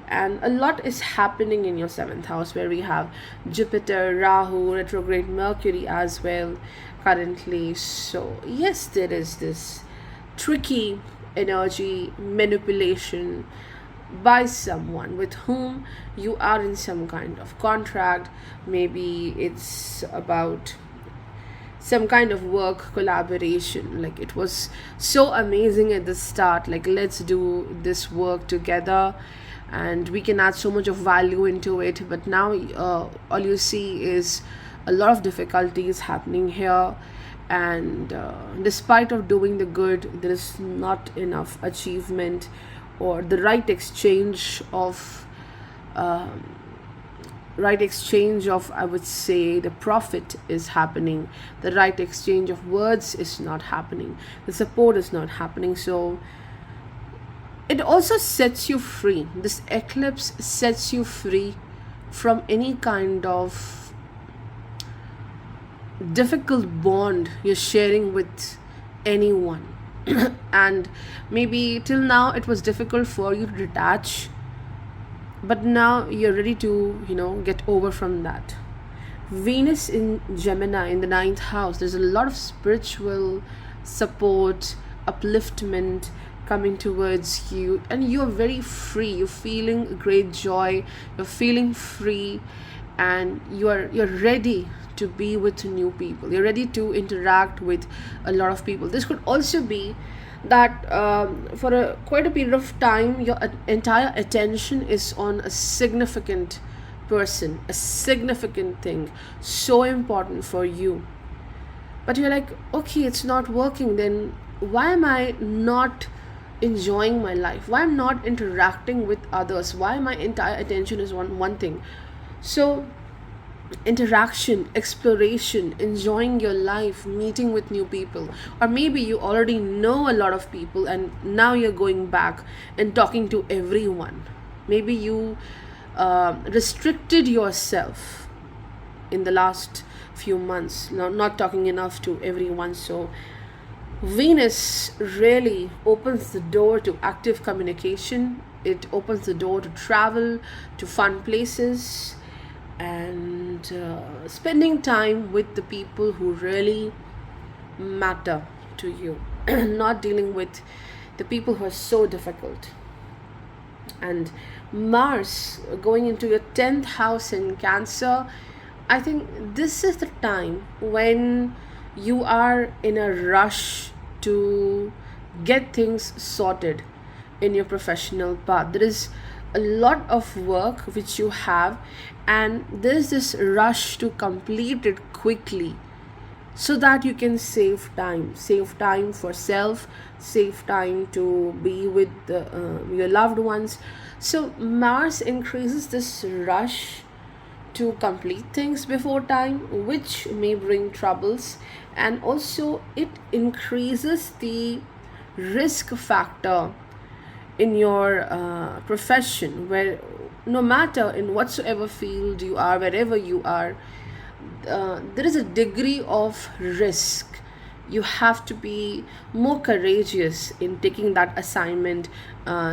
And a lot is happening in your seventh house, where we have Jupiter, Rahu, retrograde Mercury as well currently. So yes, there is this tricky energy manipulation by someone with whom you are in some kind of contract. Maybe it's about some kind of work collaboration, like it was so amazing at the start, like let's do this work together and we can add so much of value into it. But now all you see is a lot of difficulties happening here, and despite of doing the good, there is not enough achievement or the right exchange of I would say the profit is happening. The right exchange of words is not happening, the support is not happening. So it also sets you free. This eclipse sets you free from any kind of difficult bond you're sharing with anyone. And maybe till now it was difficult for you to detach, but now you're ready to get over from that. Venus in Gemini in the ninth house, there's a lot of spiritual support, upliftment coming towards you, and you're very free, you're feeling great joy, you're feeling free, and you're ready to be with new people, you're ready to interact with a lot of people. This could also be that for quite a period of time your entire attention is on a significant person, a significant thing, so important for you, but you're like, okay, it's not working, then why am I not enjoying my life, why I'm not interacting with others, why my entire attention is on one thing? So interaction, exploration, enjoying your life, meeting with new people, or maybe you already know a lot of people and now you're going back and talking to everyone. Maybe you restricted yourself in the last few months, not talking enough to everyone. So Venus really opens the door to active communication, it opens the door to travel, to fun places, and spending time with the people who really matter to you, not dealing with the people who are so difficult. And Mars going into your 10th house in Cancer, I think this is the time when you are in a rush to get things sorted in your professional path. There is a lot of work which you have, and there's this rush to complete it quickly so that you can save time for self, save time to be with your loved ones. So Mars increases this rush to complete things before time, which may bring troubles, and also it increases the risk factor in your profession, where no matter in whatsoever field you are, wherever you are, there is a degree of risk. You have to be more courageous in taking that assignment,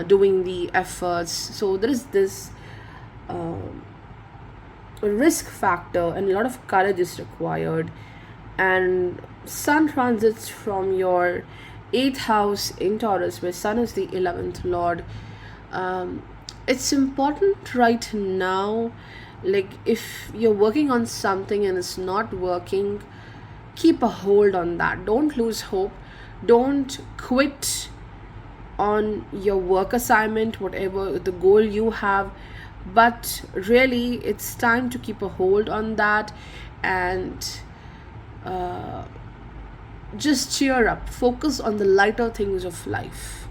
doing the efforts. So there is this risk factor, and a lot of courage is required. And sun transits from your 8th house in Taurus, where sun is the 11th lord. It's important right now, like if you're working on something and it's not working, keep a hold on that. Don't lose hope. Don't quit on your work assignment, whatever the goal you have, but really it's time to keep a hold on that and just cheer up, focus on the lighter things of life.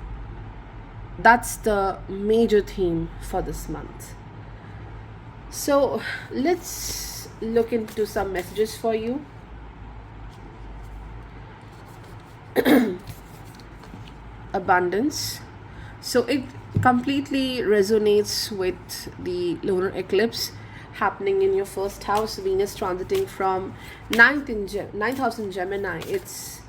That's the major theme for this month. So let's look into some messages for you. Abundance. So it completely resonates with the lunar eclipse happening in your first house. Venus transiting from ninth house in Gemini. It's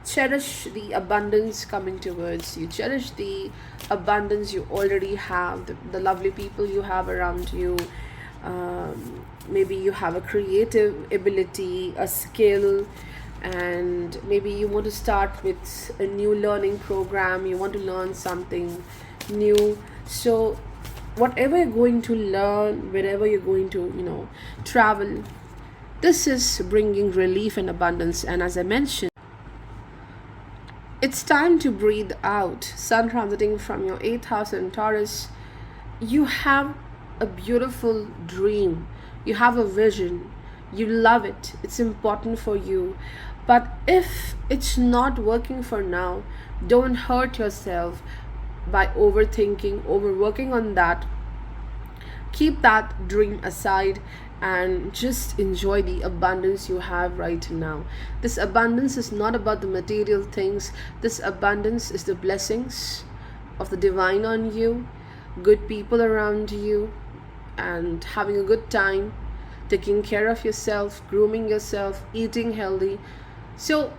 cherish the abundance coming towards you. Cherish the abundance you already have, the lovely people you have around you. Maybe you have a creative ability, a skill, and maybe you want to start with a new learning program. You want to learn something new. So whatever you're going to learn, wherever you're going to travel, this is bringing relief and abundance. And as I mentioned, it's time to breathe out. Sun transiting from your 8th house in Taurus. You have a beautiful dream, you have a vision, you love it, it's important for you. But if it's not working for now, don't hurt yourself by overthinking, overworking on that. Keep that dream aside and just enjoy the abundance you have right now. This abundance is not about the material things. This abundance is the blessings of the divine on you, good people around you, and having a good time, taking care of yourself, grooming yourself, eating healthy. So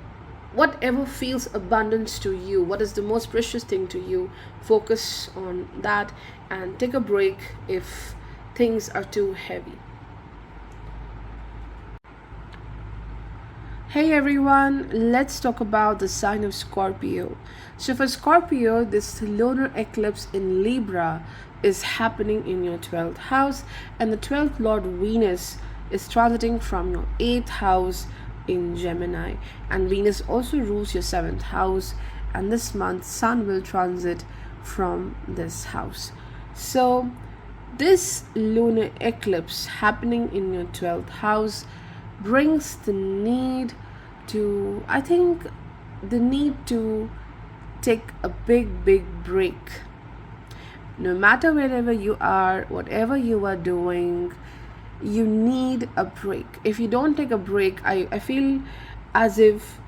whatever feels abundance to you, what is the most precious thing to you, focus on that and take a break if things are too heavy. Hey everyone, let's talk about the sign of Scorpio. So for Scorpio, this lunar eclipse in Libra is happening in your 12th house, and the 12th lord Venus is transiting from your 8th house in Gemini, and Venus also rules your 7th house, and this month Sun will transit from this house. So this lunar eclipse happening in your 12th house brings the need to, I think, the need to take a big break. No matter wherever you are, whatever you are doing, you need a break. If you don't take a break, I feel as if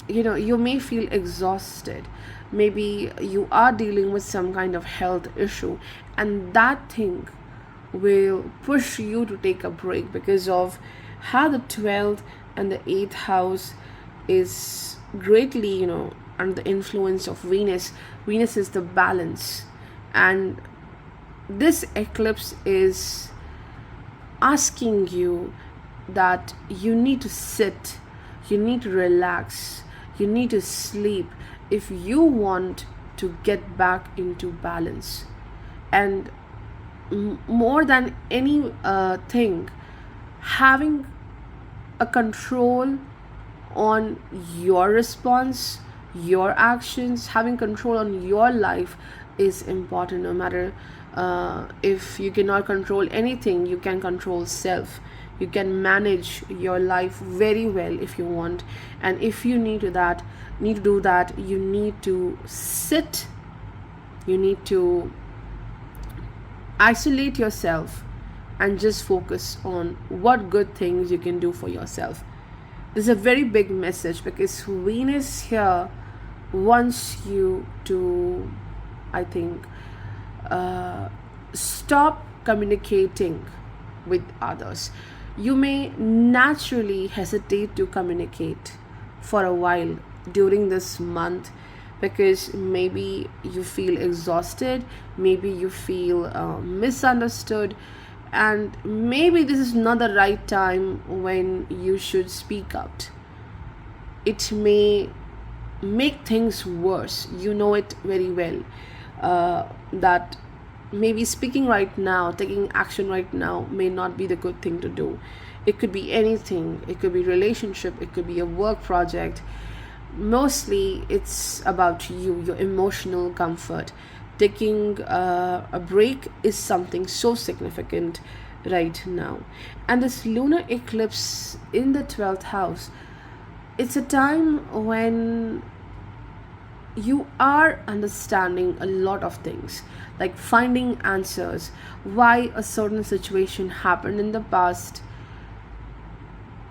you may feel exhausted. Maybe you are dealing with some kind of health issue, and that thing will push you to take a break because of how the 12th and the 8th house is greatly under the influence of Venus. Venus is the balance, and this eclipse is asking you that you need to sit, you need to relax, you need to sleep if you want to get back into balance. And more than any thing, having a control on your response, your actions, having control on your life is important. No matter if you cannot control anything, you can control self. You can manage your life very well if you want. And if you need to do that, you need to sit, you need to isolate yourself and just focus on what good things you can do for yourself. This is a very big message because Venus here wants you to, I think, stop communicating with others. You may naturally hesitate to communicate for a while during this month, because maybe you feel exhausted, maybe you feel misunderstood, and maybe this is not the right time when you should speak out. It may make things worse. You know it very well, that maybe speaking right now, taking action right now may not be the good thing to do. It could be anything. It could be relationship, it could be a work project. Mostly it's about you, your emotional comfort. Taking a break is something so significant right now. And this lunar eclipse in the 12th house, it's a time when you are understanding a lot of things, like finding answers why a certain situation happened in the past,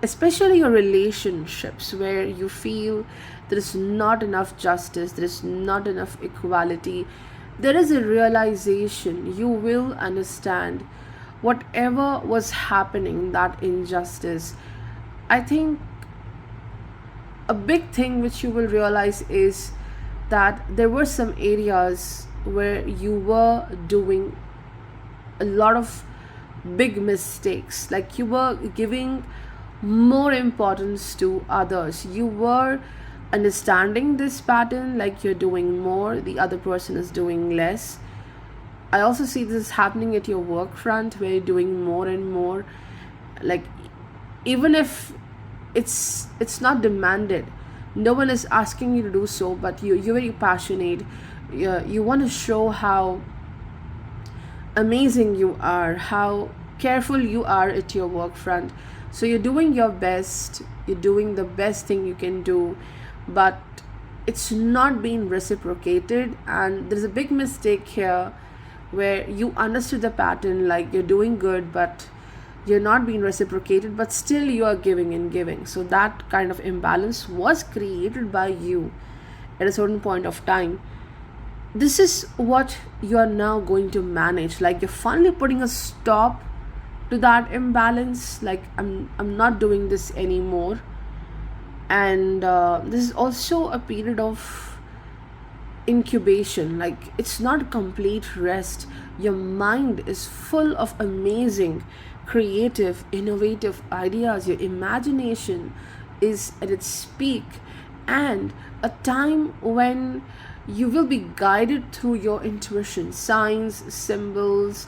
especially your relationships where you feel there is not enough justice, there is not enough equality. There is a realization, you will understand whatever was happening, that injustice. I think a big thing which you will realize is that there were some areas where you were doing a lot of big mistakes, like you were giving more importance to others. You were understanding this pattern, like you're doing more, the other person is doing less. I also see this happening at your work front, where you're doing more and more, like even if it's not demanded, no one is asking you to do so, but you're very passionate. You want to show how amazing you are, how careful you are at your work front. So you're doing your best, you're doing the best thing you can do, but it's not being reciprocated. And there's a big mistake here where you understood the pattern, like you're doing good, but you're not being reciprocated, but still you are giving and giving. So that kind of imbalance was created by you at a certain point of time. This is what you are now going to manage, like you're finally putting a stop to that imbalance, like I'm not doing this anymore. And this is also a period of incubation, like it's not complete rest. Your mind is full of amazing, creative, innovative ideas. Your imagination is at its peak, and a time when you will be guided through your intuition, signs, symbols,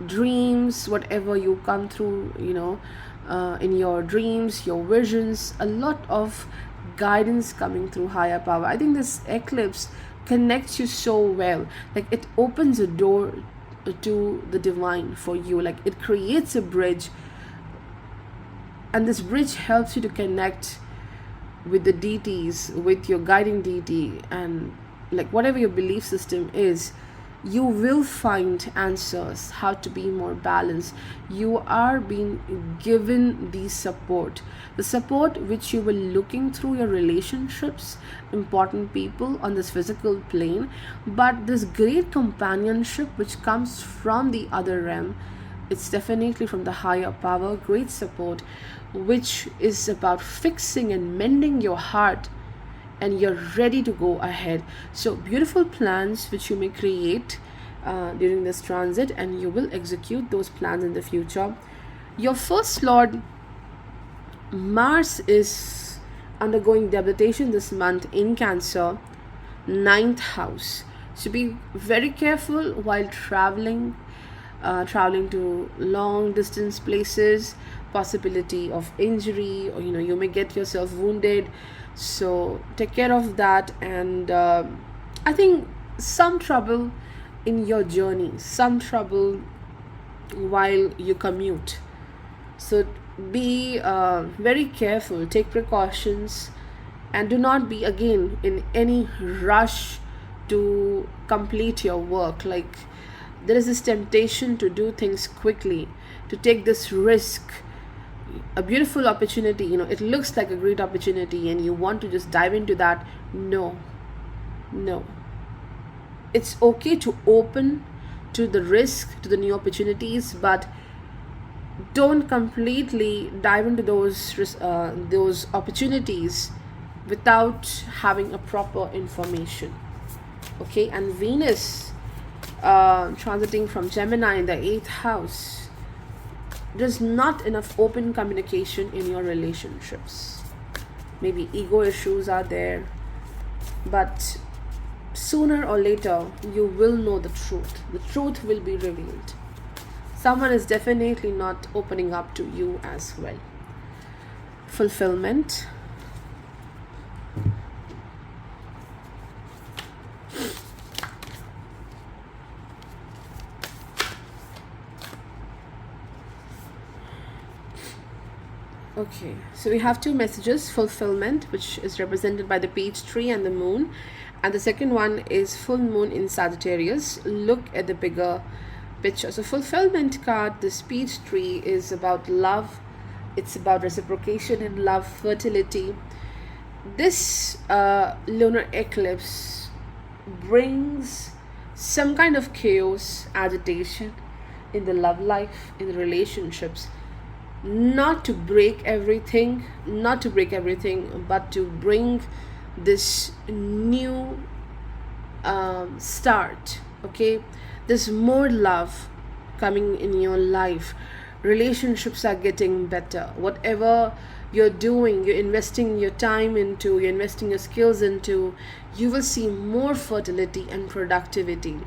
dreams, whatever you come through, in your dreams, your visions, a lot of guidance coming through higher power. I think this eclipse connects you so well, like it opens a door to the divine for you, like it creates a bridge, and this bridge helps you to connect with the deities, with your guiding deity, and like whatever your belief system is, you will find answers how to be more balanced. You are being given the support which you were looking through your relationships, important people on this physical plane, but this great companionship which comes from the other realm. It's definitely from the higher power, great support, which is about fixing and mending your heart, and you're ready to go ahead. So beautiful plans which you may create during this transit, and you will execute those plans in the future. Your first lord Mars is undergoing debilitation this month in Cancer, 9th house. So be very careful while traveling to long distance places, possibility of injury, or you may get yourself wounded. So take care of that. And I think some trouble in your journey, some trouble while you commute. So be very careful, take precautions, and do not be again in any rush to complete your work. Like there is this temptation to do things quickly, to take this risk, a beautiful opportunity, it looks like a great opportunity, and you want to just dive into that. No, it's okay to open to the risk, to the new opportunities, but don't completely dive into those opportunities without having a proper information. Okay, and Venus transiting from Gemini in the 8th house, there's not enough open communication in your relationships. Maybe ego issues are there, but sooner or later you will know the truth will be revealed. Someone is definitely not opening up to you as well. Fulfillment. Okay, so we have two messages: fulfillment, which is represented by the peach tree and the moon, and the second one is full moon in Sagittarius. Look at the bigger picture. So fulfillment card, this peach tree, is about love. It's about reciprocation in love, fertility. This lunar eclipse brings some kind of chaos, agitation in the love life, in the relationships. Not to break everything, but to bring this new start. Okay, there's more love coming in your life. Relationships are getting better. Whatever you're doing, you're investing your time into, you're investing your skills into, you will see more fertility and productivity.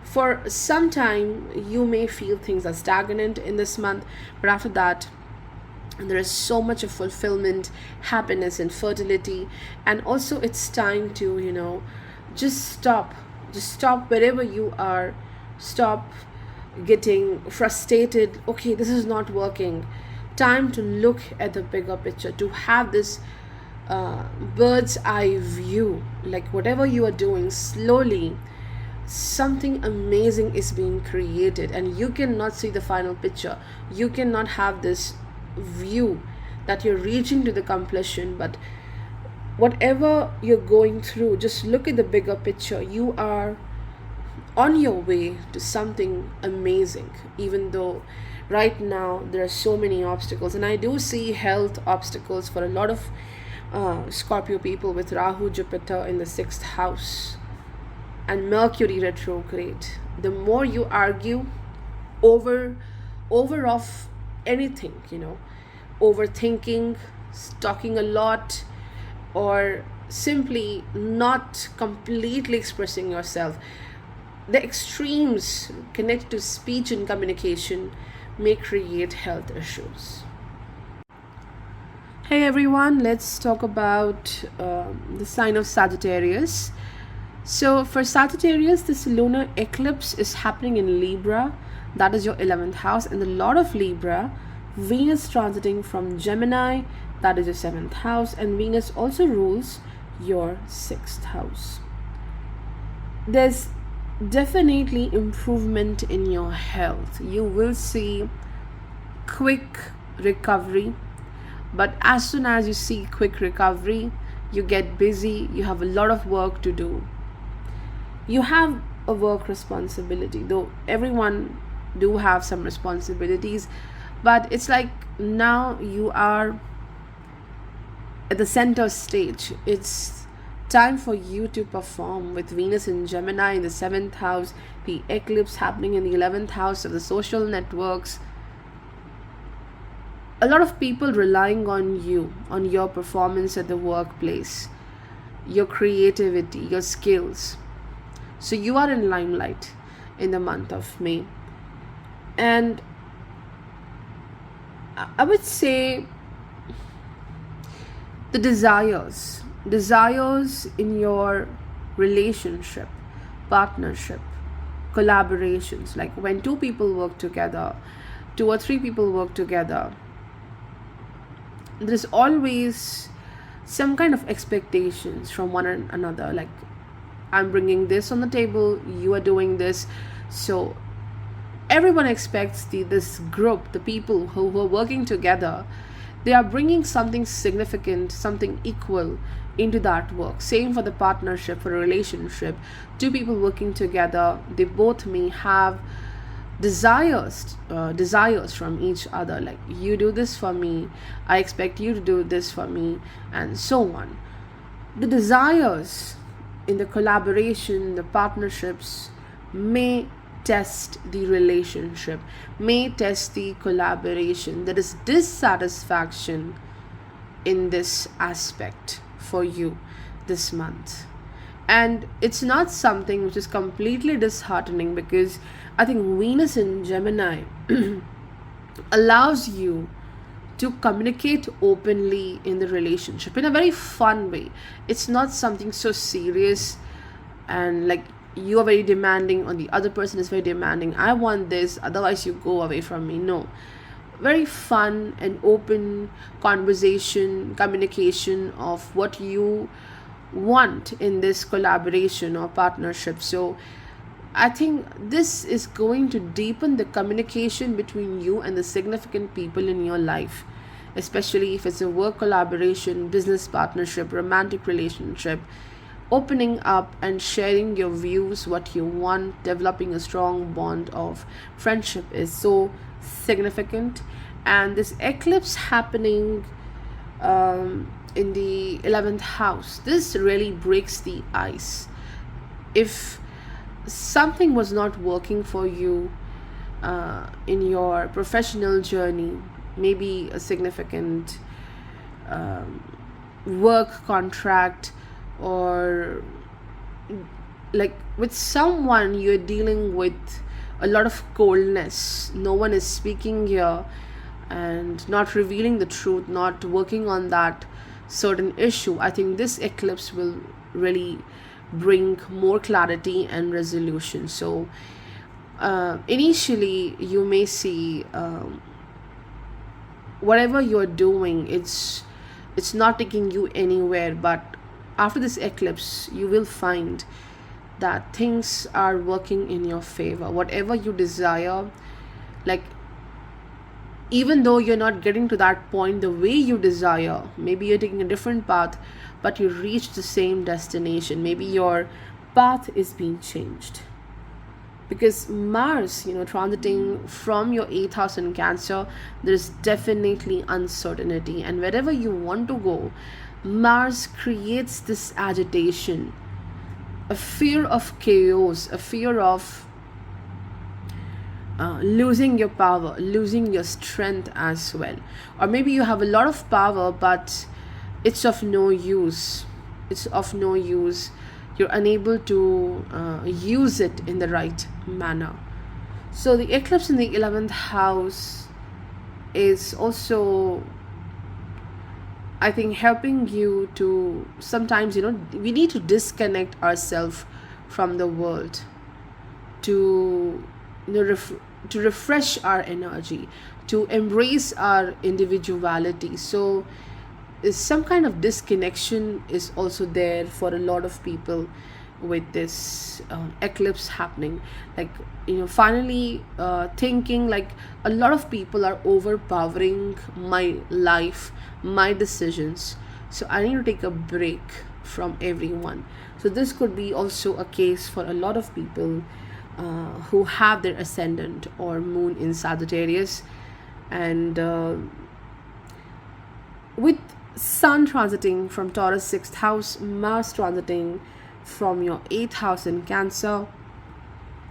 For some time you may feel things are stagnant in this month, but after that there is so much of fulfillment, happiness and fertility. And also it's time to just stop wherever you are. Stop getting frustrated. Okay, this is not working. Time to look at the bigger picture, to have this bird's eye view. Like whatever you are doing, slowly something amazing is being created, and you cannot see the final picture. You cannot have this view that you're reaching to the completion, but whatever you're going through, just look at the bigger picture. You are on your way to something amazing, even though right now there are so many obstacles. And I do see health obstacles for a lot of Scorpio people, with Rahu, Jupiter in the 6th house and Mercury retrograde. The more you argue over of anything, overthinking, talking a lot, or simply not completely expressing yourself, the extremes connected to speech and communication may create health issues. Hey everyone, let's talk about the sign of Sagittarius. So for Sagittarius, this lunar eclipse is happening in Libra, that is your 11th house, and the Lord of Libra, Venus transiting from Gemini, that is your 7th house, and Venus also rules your 6th house. There's definitely improvement in your health. You will see quick recovery, but as soon as you see quick recovery, you get busy, you have a lot of work to do. You have a work responsibility, though everyone do have some responsibilities, but it's like now you are at the center stage. It's time for you to perform. With Venus in Gemini in the 7th house, the eclipse happening in the 11th house of the social networks, a lot of people relying on you, on your performance at the workplace, your creativity, your skills. So you are in limelight in the month of May. And I would say the desires in your relationship, partnership, collaborations, like when two people work together, 2 or 3 people work together, there's always some kind of expectations from one another. Like, I'm bringing this on the table, you are doing this. So everyone expects this group, the people who are working together, they are bringing something significant, something equal into that work. Same for the partnership, for a relationship. Two people working together, they both may have desires from each other, like you do this for me, I expect you to do this for me, and so on. The desires in the collaboration, the partnerships may test the relationship, may test the collaboration. There is dissatisfaction in this aspect for you this month. And it's not something which is completely disheartening, because I think Venus in Gemini allows you to communicate openly in the relationship in a very fun way. It's not something so serious and like you are very demanding or the other person is very demanding. I want this, otherwise you go away from me. No. Very fun and open conversation, communication of what you want in this collaboration or partnership. So I think this is going to deepen the communication between you and the significant people in your life, especially if it's a work collaboration, business partnership, romantic relationship. Opening up and sharing your views, what you want, developing a strong bond of friendship is so significant. And this eclipse happening in the 11th house, this really breaks the ice. If something was not working for you in your professional journey, maybe a significant work contract, or like with someone you're dealing with a lot of coldness, no one is speaking here and not revealing the truth, not working on that certain issue, I think this eclipse will really bring more clarity and resolution. So initially you may see whatever you're doing, it's not taking you anywhere, but after this eclipse you will find that things are working in your favor. Whatever you desire, like even though you're not getting to that point the way you desire, maybe you're taking a different path, but you reach the same destination. Maybe your path is being changed, because Mars, transiting from your 8th house in Cancer, there's definitely uncertainty, and wherever you want to go, Mars creates this agitation, a fear of chaos, a fear of losing your power, losing your strength as well. Or maybe you have a lot of power, but it's of no use. It's of no use. You're unable to use it in the right manner. So the eclipse in the 11th house is also, I think, helping you to sometimes, we need to disconnect ourselves from the world to to refresh our energy, to embrace our individuality. So some kind of disconnection is also there for a lot of people with this eclipse happening. Like, finally thinking like a lot of people are overpowering my life, my decisions, so I need to take a break from everyone. So this could be also a case for a lot of people who have their ascendant or moon in Sagittarius, and with Sun transiting from Taurus 6th house, Mars transiting from your 8th house in Cancer,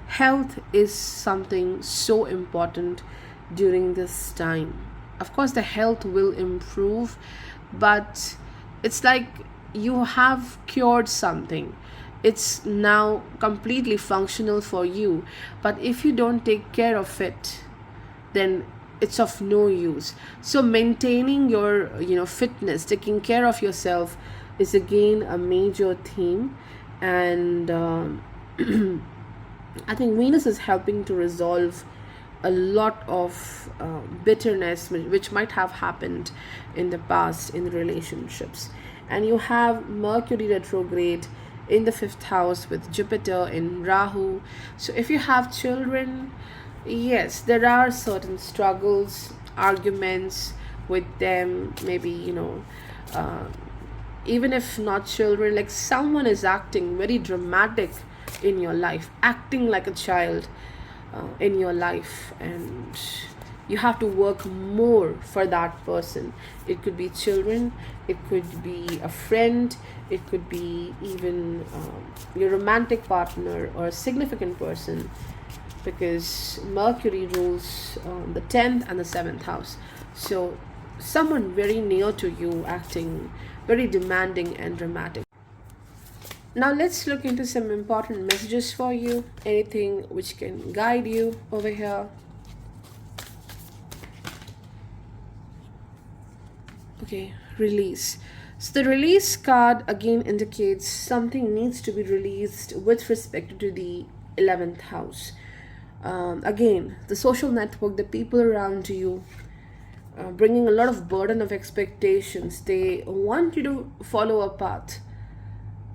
health is something so important during this time. Of course the health will improve, but it's like you have cured something, it's now completely functional for you, but if you don't take care of it, then it's of no use. So maintaining your fitness, taking care of yourself is again a major theme. And I think Venus is helping to resolve a lot of bitterness which might have happened in the past in the relationships. And you have Mercury retrograde in the 5th house with Jupiter in Rahu. So if you have children, yes, there are certain struggles, arguments with them, maybe even if not children, like someone is acting very dramatic in your life, acting like a child in your life, and you have to work more for that person. It could be children, it could be a friend, it could be even your romantic partner or a significant person, because Mercury rules the 10th and the 7th house. So someone very near to you acting very demanding and dramatic. Now let's look into some important messages for you, anything which can guide you over here. Okay, release. So the release card again indicates something needs to be released with respect to the 11th house. Again, the social network, the people around you, bringing a lot of burden of expectations. They want you to follow a path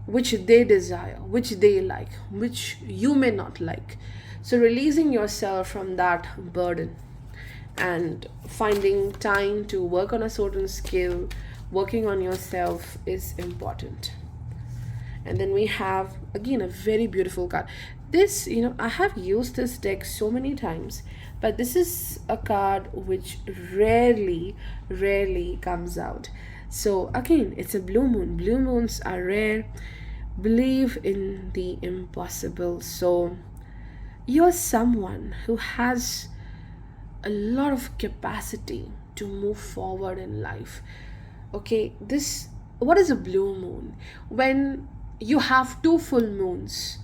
which they desire, which they like, which you may not like. So releasing yourself from that burden and finding time to work on a certain skill, working on yourself is important. And then we have again a very beautiful card. This, I have used this deck so many times, but this is a card which rarely comes out. So again, it's a blue moon. Blue moons are rare. Believe in the impossible. So you're someone who has a lot of capacity to move forward in life. Okay, what is a blue moon? When you have 2 full moons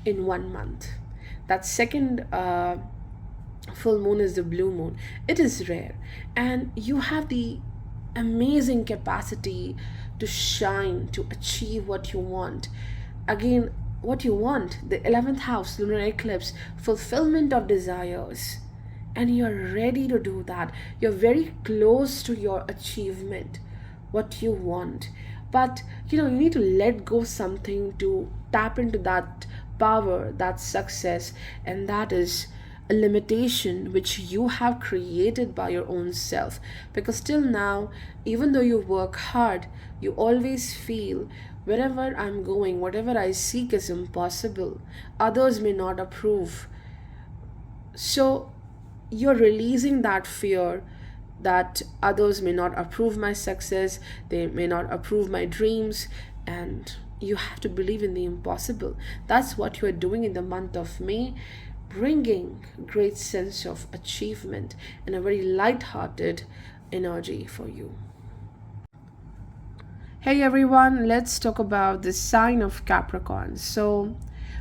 in 1 month. That second full moon is the blue moon. It is rare, and you have the amazing capacity to shine, to achieve what you want. Again, what you want, the 11th house, lunar eclipse, fulfillment of desires, and you're ready to do that. You're very close to your achievement, what you want. But you need to let go something to tap into that power, that success, and that is a limitation which you have created by your own self. Because till now, even though you work hard, you always feel wherever I'm going, whatever I seek is impossible. Others may not approve. So you're releasing that fear that others may not approve my success, they may not approve my dreams, and you have to believe in the impossible. That's what you are doing in the month of May, bringing great sense of achievement and a very light-hearted energy for you. Hey everyone, let's talk about the sign of Capricorn. So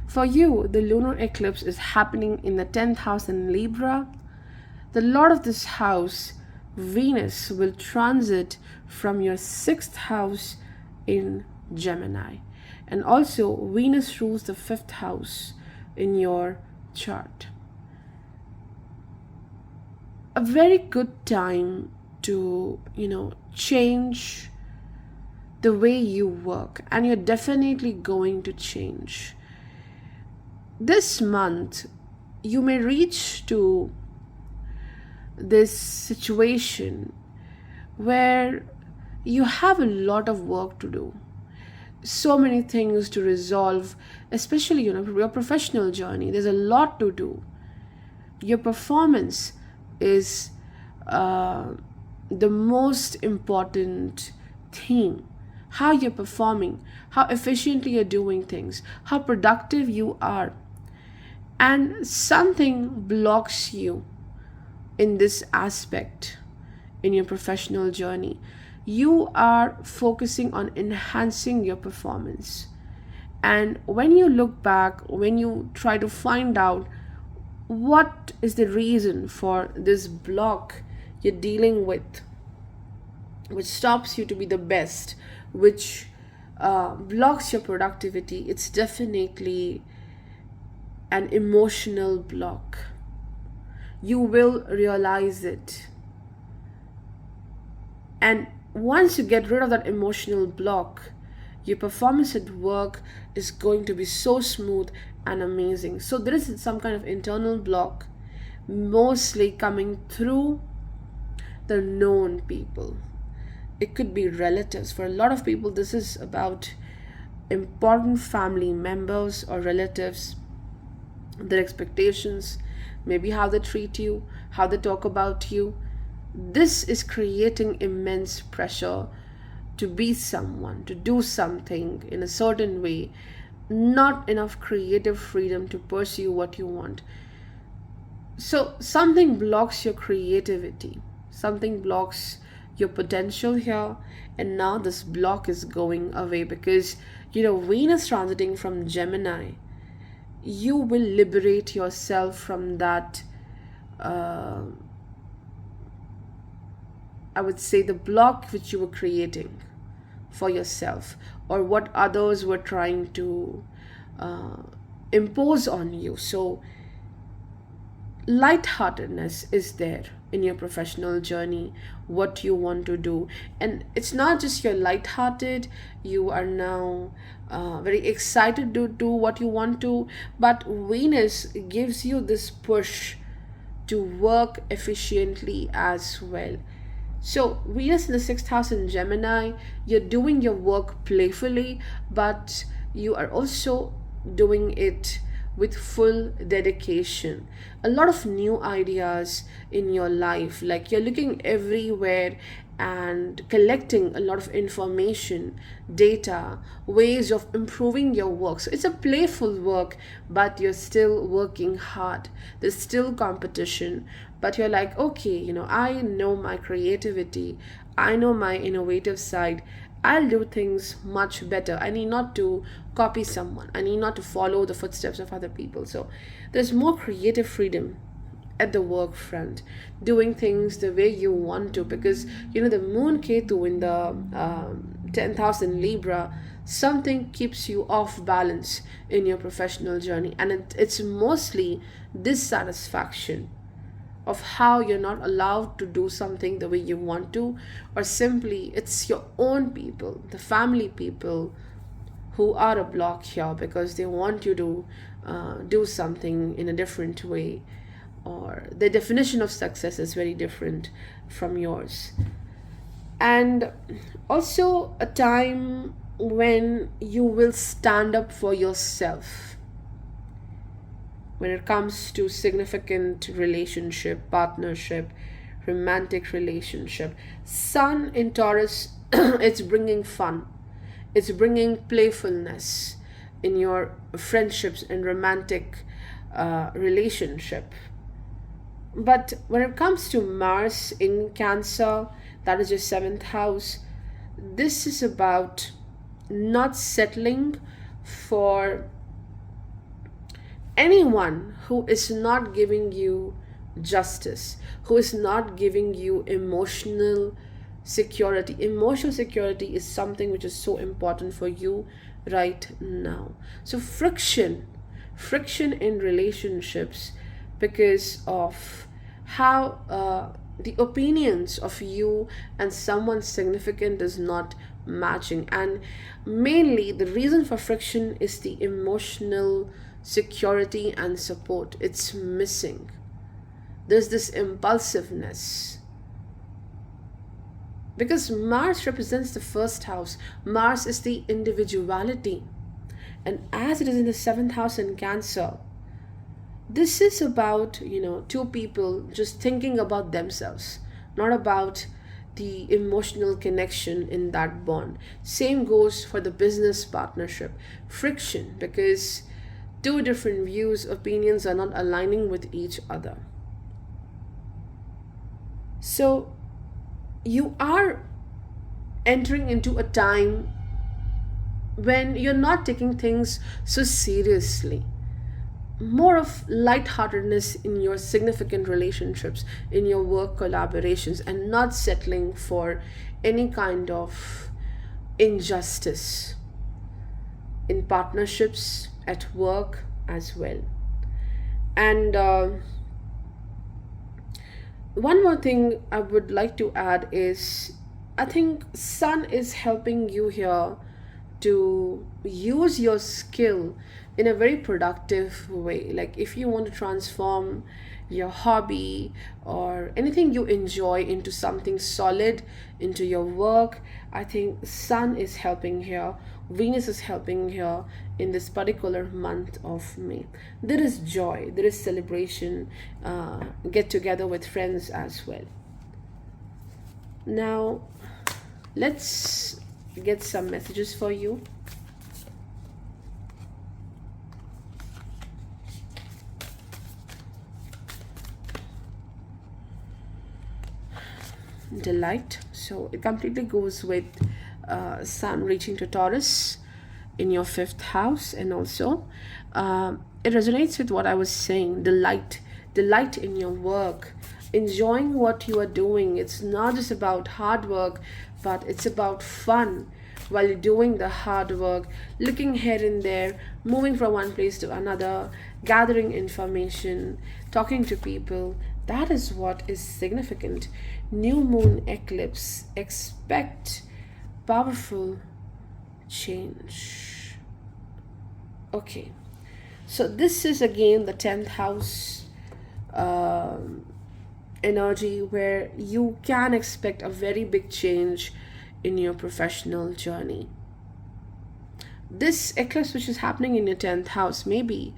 for you, the lunar eclipse is happening in the 10th house in Libra. The lord of this house, Venus, will transit from your 6th house in Gemini. And also Venus rules the 5th house in your chart. A very good time to change the way you work, and you're definitely going to change. This month you may reach to this situation where you have a lot of work to do, so many things to resolve, especially your professional journey. There's a lot to do. Your performance is the most important thing. How you're performing, how efficiently you're doing things, how productive you are. And something blocks you in this aspect in your professional journey. You are focusing on enhancing your performance. And when you look back, when you try to find out what is the reason for this block you're dealing with, which stops you to be the best, which blocks your productivity, it's definitely an emotional block. You will realize it. And once you get rid of that emotional block, your performance at work is going to be so smooth and amazing. So there is some kind of internal block, mostly coming through the known people, it could be relatives. For a lot of people, this is about important family members or relatives, their expectations, maybe how they treat you, how they talk about you. This is creating immense pressure to be someone, to do something in a certain way, not enough creative freedom to pursue what you want. So something blocks your creativity, something blocks your potential here, and now this block is going away because Venus transiting from Gemini, you will liberate yourself from that, I would say, the block which you were creating for yourself, or what others were trying to impose on you. So lightheartedness is there in your professional journey, what you want to do. And it's not just you're lighthearted, you are now very excited to do what you want to, but Venus gives you this push to work efficiently as well. So Venus in the 6th house in Gemini, you're doing your work playfully, but you are also doing it with full dedication. A lot of new ideas in your life, like you're looking everywhere and collecting a lot of information, data, ways of improving your work. So it's a playful work, but you're still working hard. There's still competition, but you're like, okay, I know my creativity, I know my innovative side. I'll do things much better. I need not to copy someone. I need not to follow the footsteps of other people. So there's more creative freedom at the work front, doing things the way you want to, because the moon Ketu in the 10th house in Libra, something keeps you off balance in your professional journey, and it's mostly dissatisfaction of how you're not allowed to do something the way you want to, or simply it's your own people, the family people, who are a block here because they want you to do something in a different way, or the definition of success is very different from yours. And also a time when you will stand up for yourself when it comes to significant relationship, partnership, romantic relationship. Sun in Taurus, it's bringing fun, it's bringing playfulness in your friendships and romantic relationship. But when it comes to Mars in Cancer, that is your 7th house, this is about not settling for anyone who is not giving you justice, who is not giving you emotional security. Emotional security is something which is so important for you right now. So friction in relationships, because of how the opinions of you and someone significant is not matching. And mainly the reason for friction is the emotional security and support. It's missing. There's this impulsiveness, because Mars represents the 1st house. Mars is the individuality, and as it is in the 7th house in Cancer, this is about two people just thinking about themselves, not about the emotional connection in that bond. Same goes for the business partnership. Friction, because two different views, opinions are not aligning with each other. So you are entering into a time when you're not taking things so seriously. More of lightheartedness in your significant relationships, in your work collaborations, and not settling for any kind of injustice in partnerships, at work as well. And one more thing I would like to add is, I think Sun is helping you here to use your skill in a very productive way. Like if you want to transform your hobby or anything you enjoy into something solid, into your work, I think Sun is helping here, Venus is helping here in this particular month of May. There is joy, there is celebration, get together with friends as well. Now let's get some messages for you. Delight, so it completely goes with Sun reaching to Taurus in your 5th house, and also it resonates with what I was saying. Delight in your work, enjoying what you are doing. It's not just about hard work, but it's about fun while you're doing the hard work, looking here and there, moving from one place to another, gathering information, talking to people. That is what is significant. New moon eclipse, expect powerful change. Okay, so this is again the 10th house energy, where you can expect a very big change in your professional journey. This eclipse which is happening in your 10th house, maybe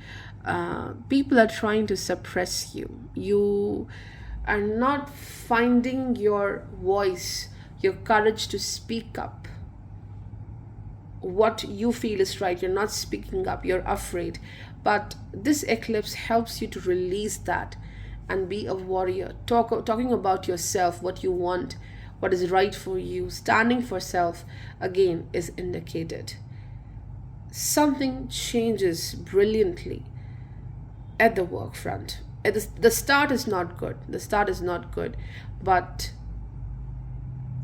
people are trying to suppress you. You are not finding your voice, your courage to speak up. What you feel is right, you're not speaking up, you're afraid. But this eclipse helps you to release that and be a warrior, talking about yourself, what you want, what is right for you. Standing for self again is indicated. Something changes brilliantly at the work front. The start is not good, but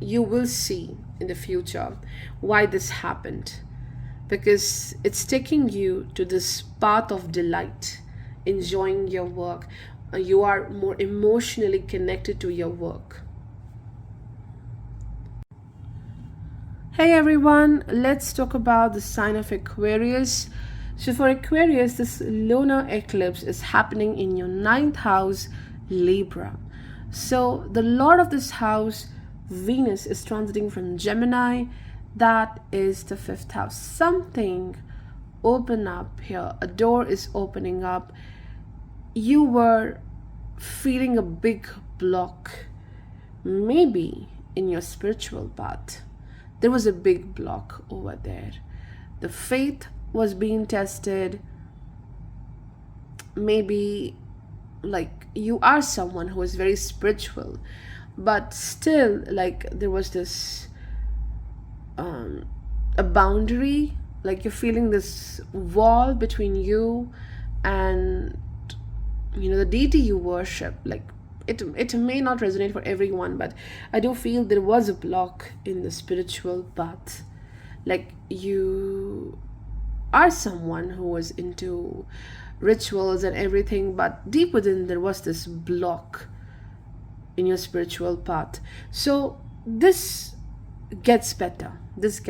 you will see in the future why this happened, because it's taking you to this path of delight, enjoying your work. You are more emotionally connected to your work. Hey everyone, let's talk about the sign of Aquarius. So for Aquarius, this lunar eclipse is happening in your 9th house, Libra. So the lord of this house, Venus, is transiting from Gemini. That is the 5th house. Something open up here. A door is opening up. You were feeling a big block, maybe in your spiritual path. There was a big block over there. The faith was being tested. Maybe like you are someone who is very spiritual, but still like there was this a boundary, like you're feeling this wall between you and the deity you worship. Like it may not resonate for everyone, but I do feel there was a block in the spiritual path. Like you are someone who was into rituals and everything, but deep within there was this block in your spiritual path. So this gets better. There's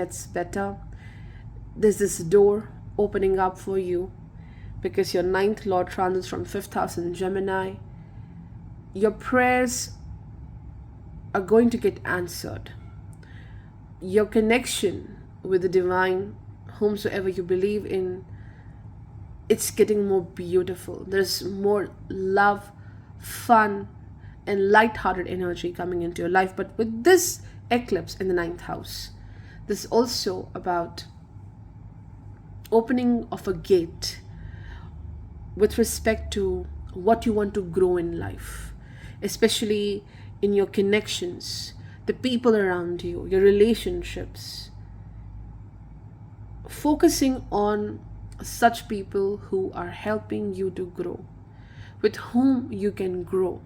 this door opening up for you, because your 9th lord transits from 5th house in Gemini. Your prayers are going to get answered. Your connection with the divine, whomsoever you believe in, it's getting more beautiful. There's more love, fun, and light-hearted energy coming into your life. But with this eclipse in the 9th house, this is also about opening of a gate with respect to what you want to grow in life, especially in your connections, the people around you, your relationships. Focusing on such people who are helping you to grow, with whom you can grow,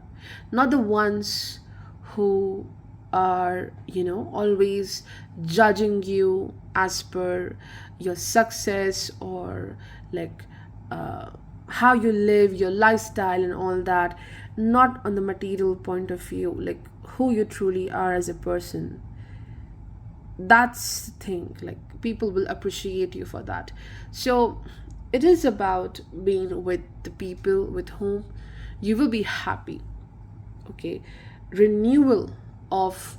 not the ones who are always judging you as per your success, or like how you live, your lifestyle and all that, not on the material point of view, like who you truly are as a person. That's the thing, like people will appreciate you for that. So it is about being with the people with whom you will be happy. Okay, renewal of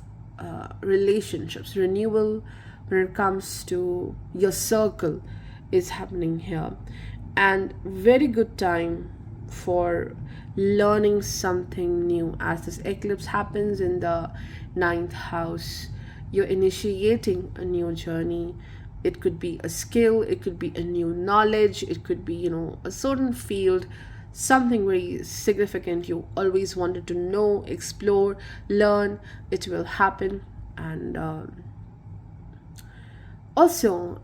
relationships, renewal when it comes to your circle is happening here, and very good time for learning something new as this eclipse happens in the ninth house. You're initiating a new journey. It could be a skill, it could be a new knowledge, it could be, a certain field, something very significant you always wanted to know, explore, learn. It will happen. And also,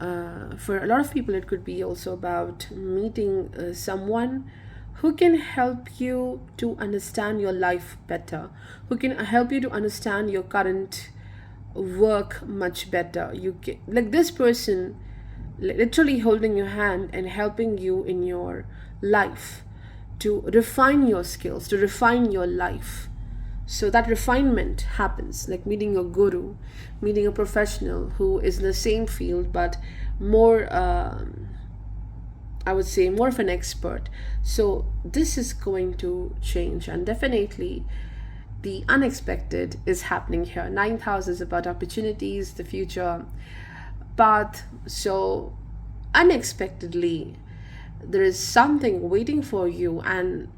for a lot of people, it could be also about meeting someone who can help you to understand your life better, who can help you to understand your current work much better. You get, like, this person literally holding your hand and helping you in your life to refine your skills, to refine your life. So that refinement happens, like meeting a guru, meeting a professional who is in the same field but more, I would say, more of an expert. So this is going to change, and definitely the unexpected is happening here. Ninth house is about opportunities, the future path. So unexpectedly, there is something waiting for you, and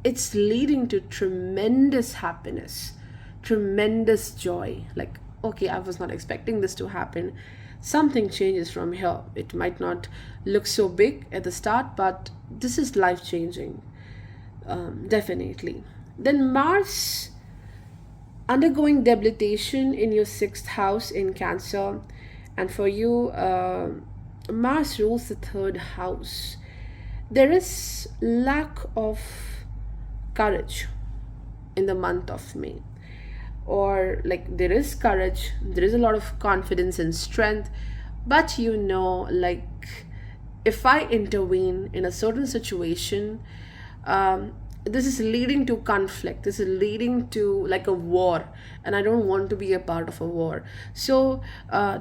it's leading to tremendous happiness, tremendous joy. Like, okay, I was not expecting this to happen. Something changes from here. It might not look so big at the start, but this is life changing, definitely. Then Mars undergoing debilitation in your sixth house in Cancer, and for you, Mars rules the third house. There is lack of courage in the month of May, or like there is courage, there is a lot of confidence and strength, but like, if I intervene in a certain situation, this is leading to conflict, this is leading to like a war, and I don't want to be a part of a war. So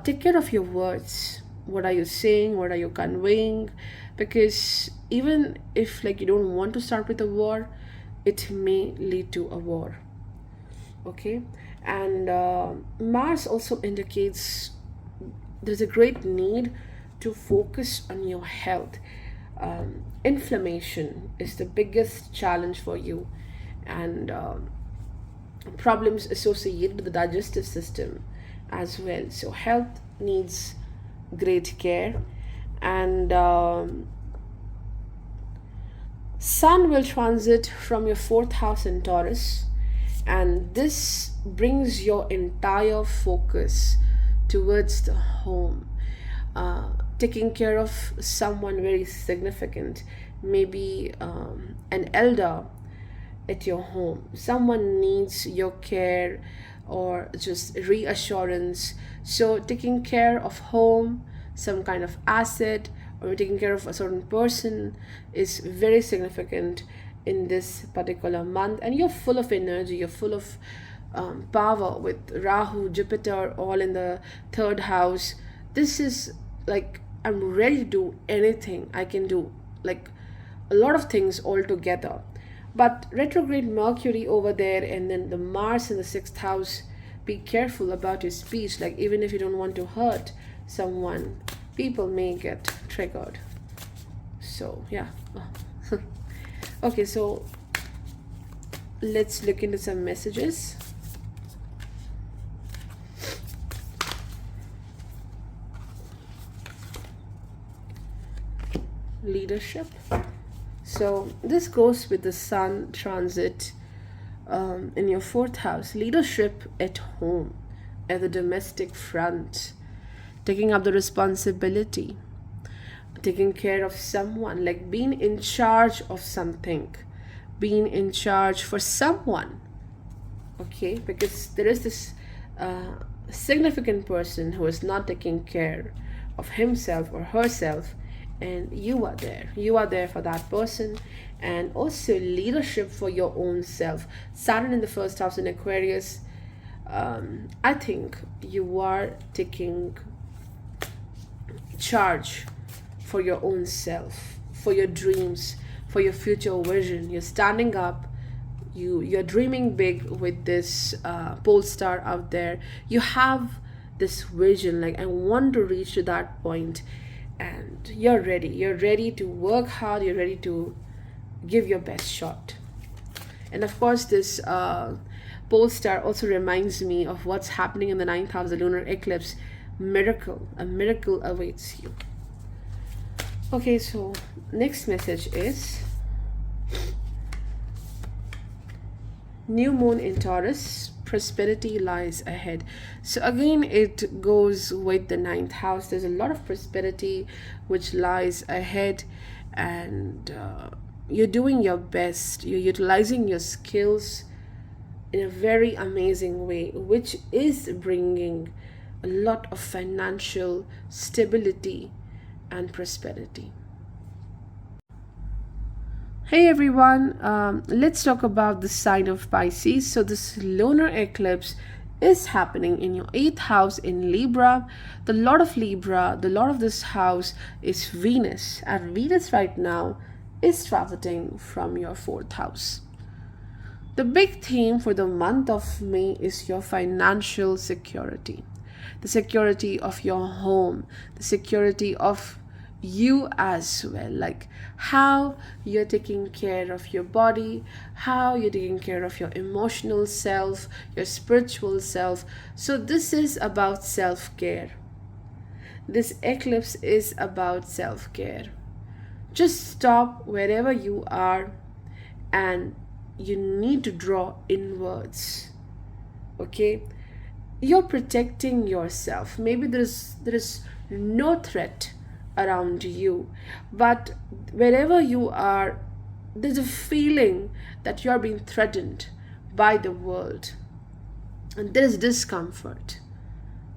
take care of your words. What are you saying, what are you conveying? Because even if like you don't want to start with a war, it may lead to a war. Okay. And Mars also indicates there's a great need to focus on your health. Inflammation is the biggest challenge for you, and problems associated with the digestive system as well. So health needs great care. And Sun will transit from your fourth house in Taurus, and this brings your entire focus towards the home, taking care of someone very significant, maybe an elder at your home. Someone needs your care or just reassurance. So taking care of home, some kind of asset, or taking care of a certain person is very significant in this particular month. And you're full of energy, you're full of power with Rahu, Jupiter all in the third house. This is like, I'm ready to do anything. I can do like a lot of things all together. But retrograde Mercury over there, and then the Mars in the sixth house, be careful about your speech. Like, even if you don't want to hurt someone, people may get triggered. So yeah. Okay, so let's look into some messages. Leadership. So this goes with the Sun transit in your fourth house. Leadership at home, at the domestic front, taking up the responsibility, taking care of someone, like being in charge of something, being in charge for someone. Okay, because there is this significant person who is not taking care of himself or herself, and you are there for that person. And also leadership for your own self. Saturn in the first house in Aquarius, I think you are taking charge for your own self, for your dreams, for your future vision. You're standing up, you're dreaming big with this pole star out there. You have this vision, like, I want to reach to that point, and you're ready to work hard, you're ready to give your best shot. And of course, this pole star also reminds me of what's happening in the ninth house, the lunar eclipse. A miracle awaits you. Okay, so next message is new moon in Taurus, prosperity lies ahead. So again, it goes with the ninth house. There's a lot of prosperity which lies ahead, and you're doing your best. You're utilizing your skills in a very amazing way, which is bringing a lot of financial stability and prosperity. Hey everyone, let's talk about the sign of Pisces. So this lunar eclipse is happening in your 8th house in Libra. The lord of this house is Venus, and Venus right now is transiting from your 4th house. The big theme for the month of May is your financial security, the security of your home, the security of you as well, like how you're taking care of your body, how you're taking care of your emotional self, your spiritual self. So this is about self-care. This eclipse is about self-care. Just stop wherever you are, and you need to draw inwards. Okay, you're protecting yourself. Maybe there is no threat around you, but wherever you are, there's a feeling that you're being threatened by the world, and there is discomfort.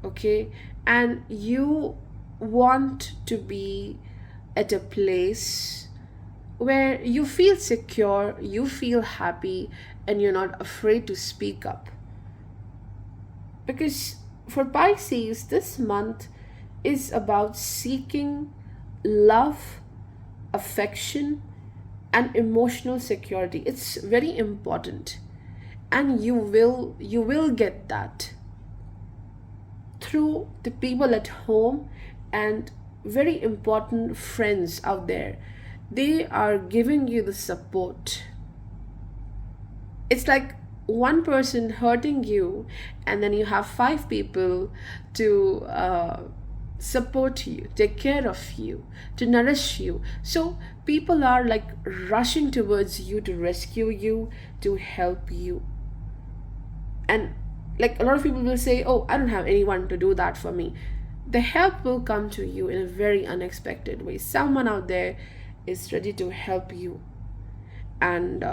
Okay, and you want to be at a place where you feel secure, you feel happy, and you're not afraid to speak up. Because for Pisces, this month is about seeking love, affection, and emotional security. It's very important, and you will get that through the people at home and very important friends out there. They are giving you the support. It's like one person hurting you, and then you have 5 people to support you, take care of you, to nourish you. So people are like rushing towards you to rescue you, to help you. And like a lot of people will say, oh, I don't have anyone to do that for me. The help will come to you in a very unexpected way. Someone out there is ready to help you, and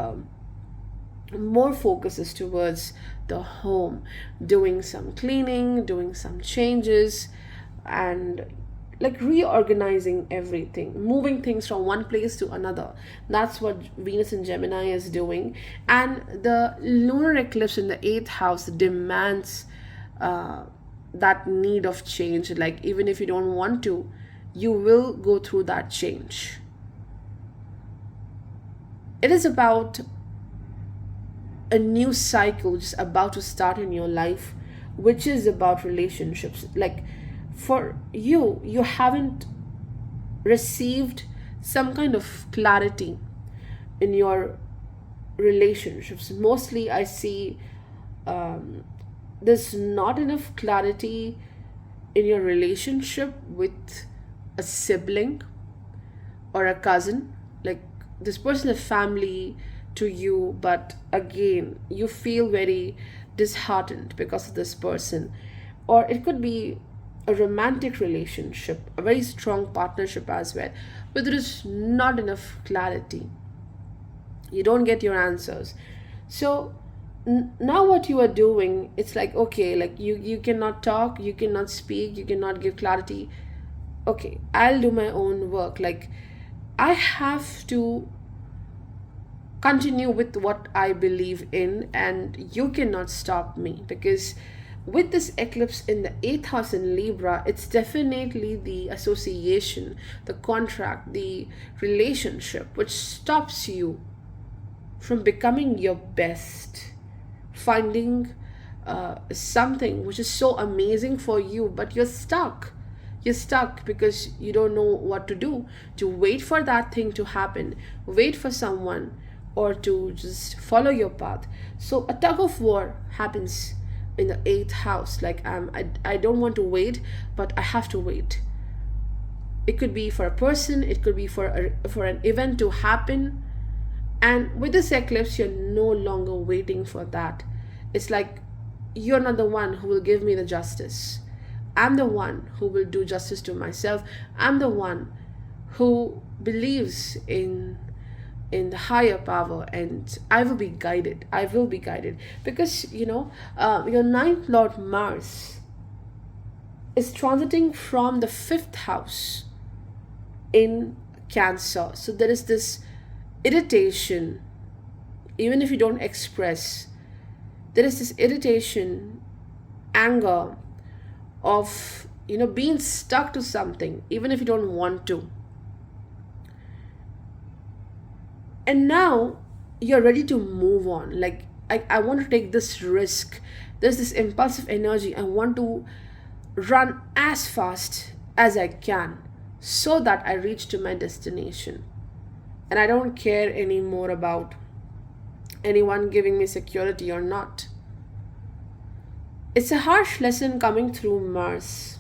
more focuses towards the home, doing some cleaning, doing some changes, and like reorganizing everything, moving things from one place to another. That's what Venus in Gemini is doing. And the lunar eclipse in the 8th house demands that need of change. Like, even if you don't want to, you will go through that change. It is about a new cycle just about to start in your life, which is about relationships. Like, for you haven't received some kind of clarity in your relationships. Mostly I see there's not enough clarity in your relationship with a sibling or a cousin. Like, this person is family to you, but again you feel very disheartened because of this person. Or it could be a romantic relationship, a very strong partnership as well, but there is not enough clarity. You don't get your answers. So now what you are doing, it's like, okay, like you cannot talk, you cannot speak, you cannot give clarity. Okay, I'll do my own work. Like, I have to continue with what I believe in, and you cannot stop me, because with this eclipse in the 8th house in Libra, it's definitely the association, the contract, the relationship which stops you from becoming your best, finding something which is so amazing for you, but you're stuck. You're stuck because you don't know what to do, to wait for that thing to happen, wait for someone, or to just follow your path. So a tug of war happens in the 8th house. Like I don't want to wait, but I have to wait. It could be for a person, it could be for an event to happen. And with this eclipse, you're no longer waiting for that. It's like you're not the one who will give me the justice. I'm the one who will do justice to myself. I'm the one who believes in the higher power, and I will be guided. I will be guided because your ninth lord Mars is transiting from the 5th house in Cancer. So there is this irritation, even if you don't express. There is this irritation, anger of being stuck to something, even if you don't want to. And now you're ready to move on. Like, I want to take this risk. There's this impulsive energy. I want to run as fast as I can so that I reach to my destination. And I don't care anymore about anyone giving me security or not. It's a harsh lesson coming through Mars.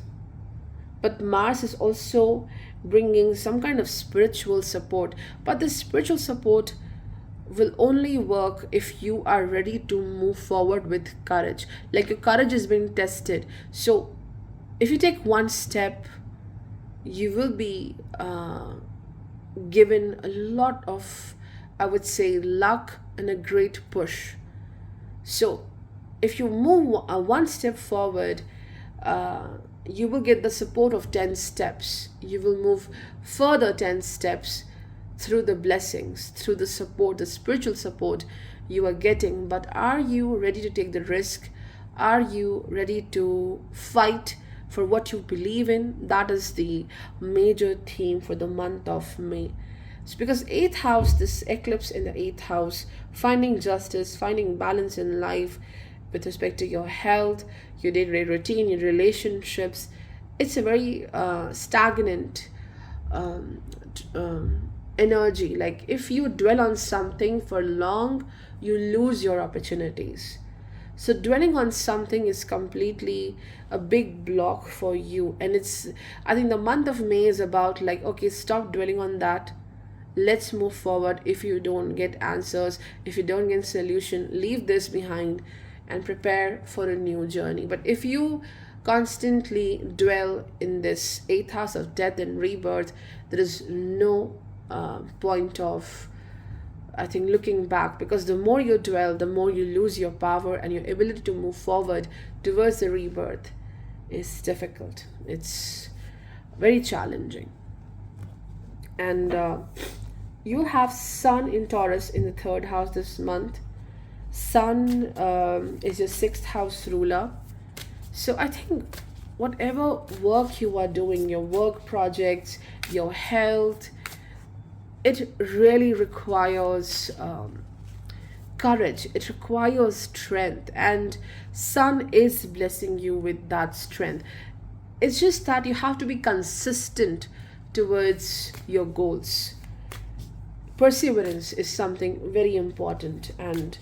But Mars is also bringing some kind of spiritual support. But this spiritual support will only work if you are ready to move forward with courage. Like, your courage is being tested. So if you take one step, you will be given a lot of, I would say, luck and a great push. So if you move one step forward, you will get the support of 10 steps. You will move further 10 steps through the blessings, through the support, the spiritual support you are getting. But are you ready to take the risk? Are you ready to fight for what you believe in? That is the major theme for the month of May. It's because 8th house, this eclipse in the 8th house, finding justice, finding balance in life with respect to your health, your day-to-day routine, your relationships. It's a very stagnant energy. Like, if you dwell on something for long, you lose your opportunities. So dwelling on something is completely a big block for you. And I think the month of May is about, like, okay, stop dwelling on that. Let's move forward. If you don't get answers, if you don't get solution, leave this behind and prepare for a new journey. But if you constantly dwell in this 8th house of death and rebirth, there is no point of, I think, looking back, because the more you dwell, the more you lose your power, and your ability to move forward towards the rebirth is difficult. It's very challenging. And you'll have Sun in Taurus in the 3rd house this month. Sun is your 6th house ruler. So I think whatever work you are doing, your work projects, your health, it really requires courage. It requires strength, and Sun is blessing you with that strength. It's just that you have to be consistent towards your goals. Perseverance is something very important, and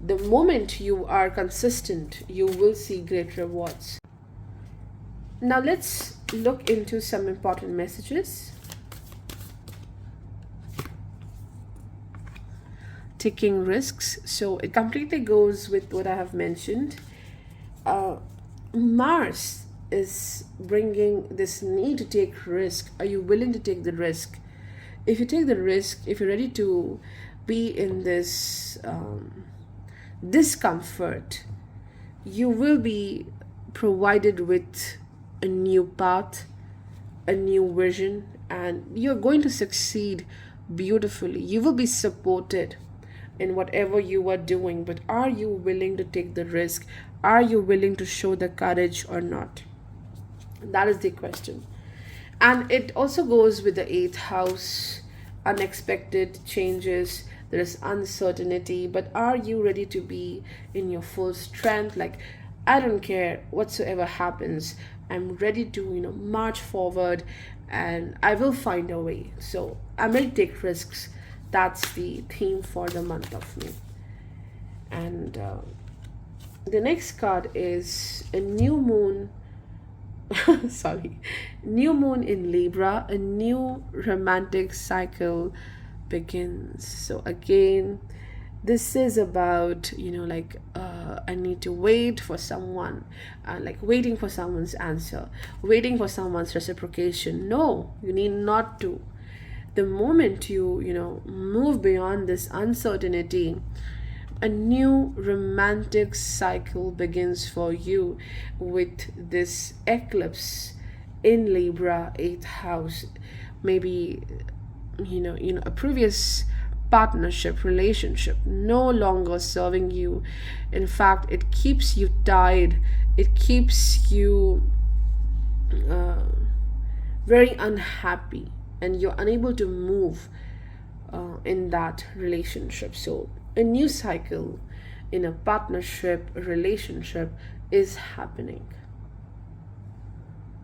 the moment you are consistent, you will see great rewards. Now let's look into some important messages. Taking risks. So it completely goes with what I have mentioned. Mars is bringing this need to take risk. Are you willing to take the risk? If you take the risk, if you're ready to be in this discomfort, you will be provided with a new path, a new vision, and you're going to succeed beautifully. You will be supported. in whatever you are doing, but are you willing to take the risk? Are you willing to show the courage or not? That is the question. And it also goes with the eighth house, unexpected changes. There is uncertainty, but are you ready to be in your full strength? Like, I don't care whatsoever happens. I'm ready to, march forward, and I will find a way. So I'm ready to take risks. That's the theme for the month of May. And the next card is a new moon. Sorry, new moon in Libra. A new romantic cycle begins. So again, this is about, I need to wait for someone, like waiting for someone's answer, waiting for someone's reciprocation. No, you need not to. The moment you move beyond this uncertainty, a new romantic cycle begins for you with this eclipse in Libra, 8th house. Maybe a previous partnership, relationship no longer serving you. In fact, it keeps you tied. It keeps you very unhappy, and you're unable to move in that relationship. So a new cycle in a partnership, a relationship is happening.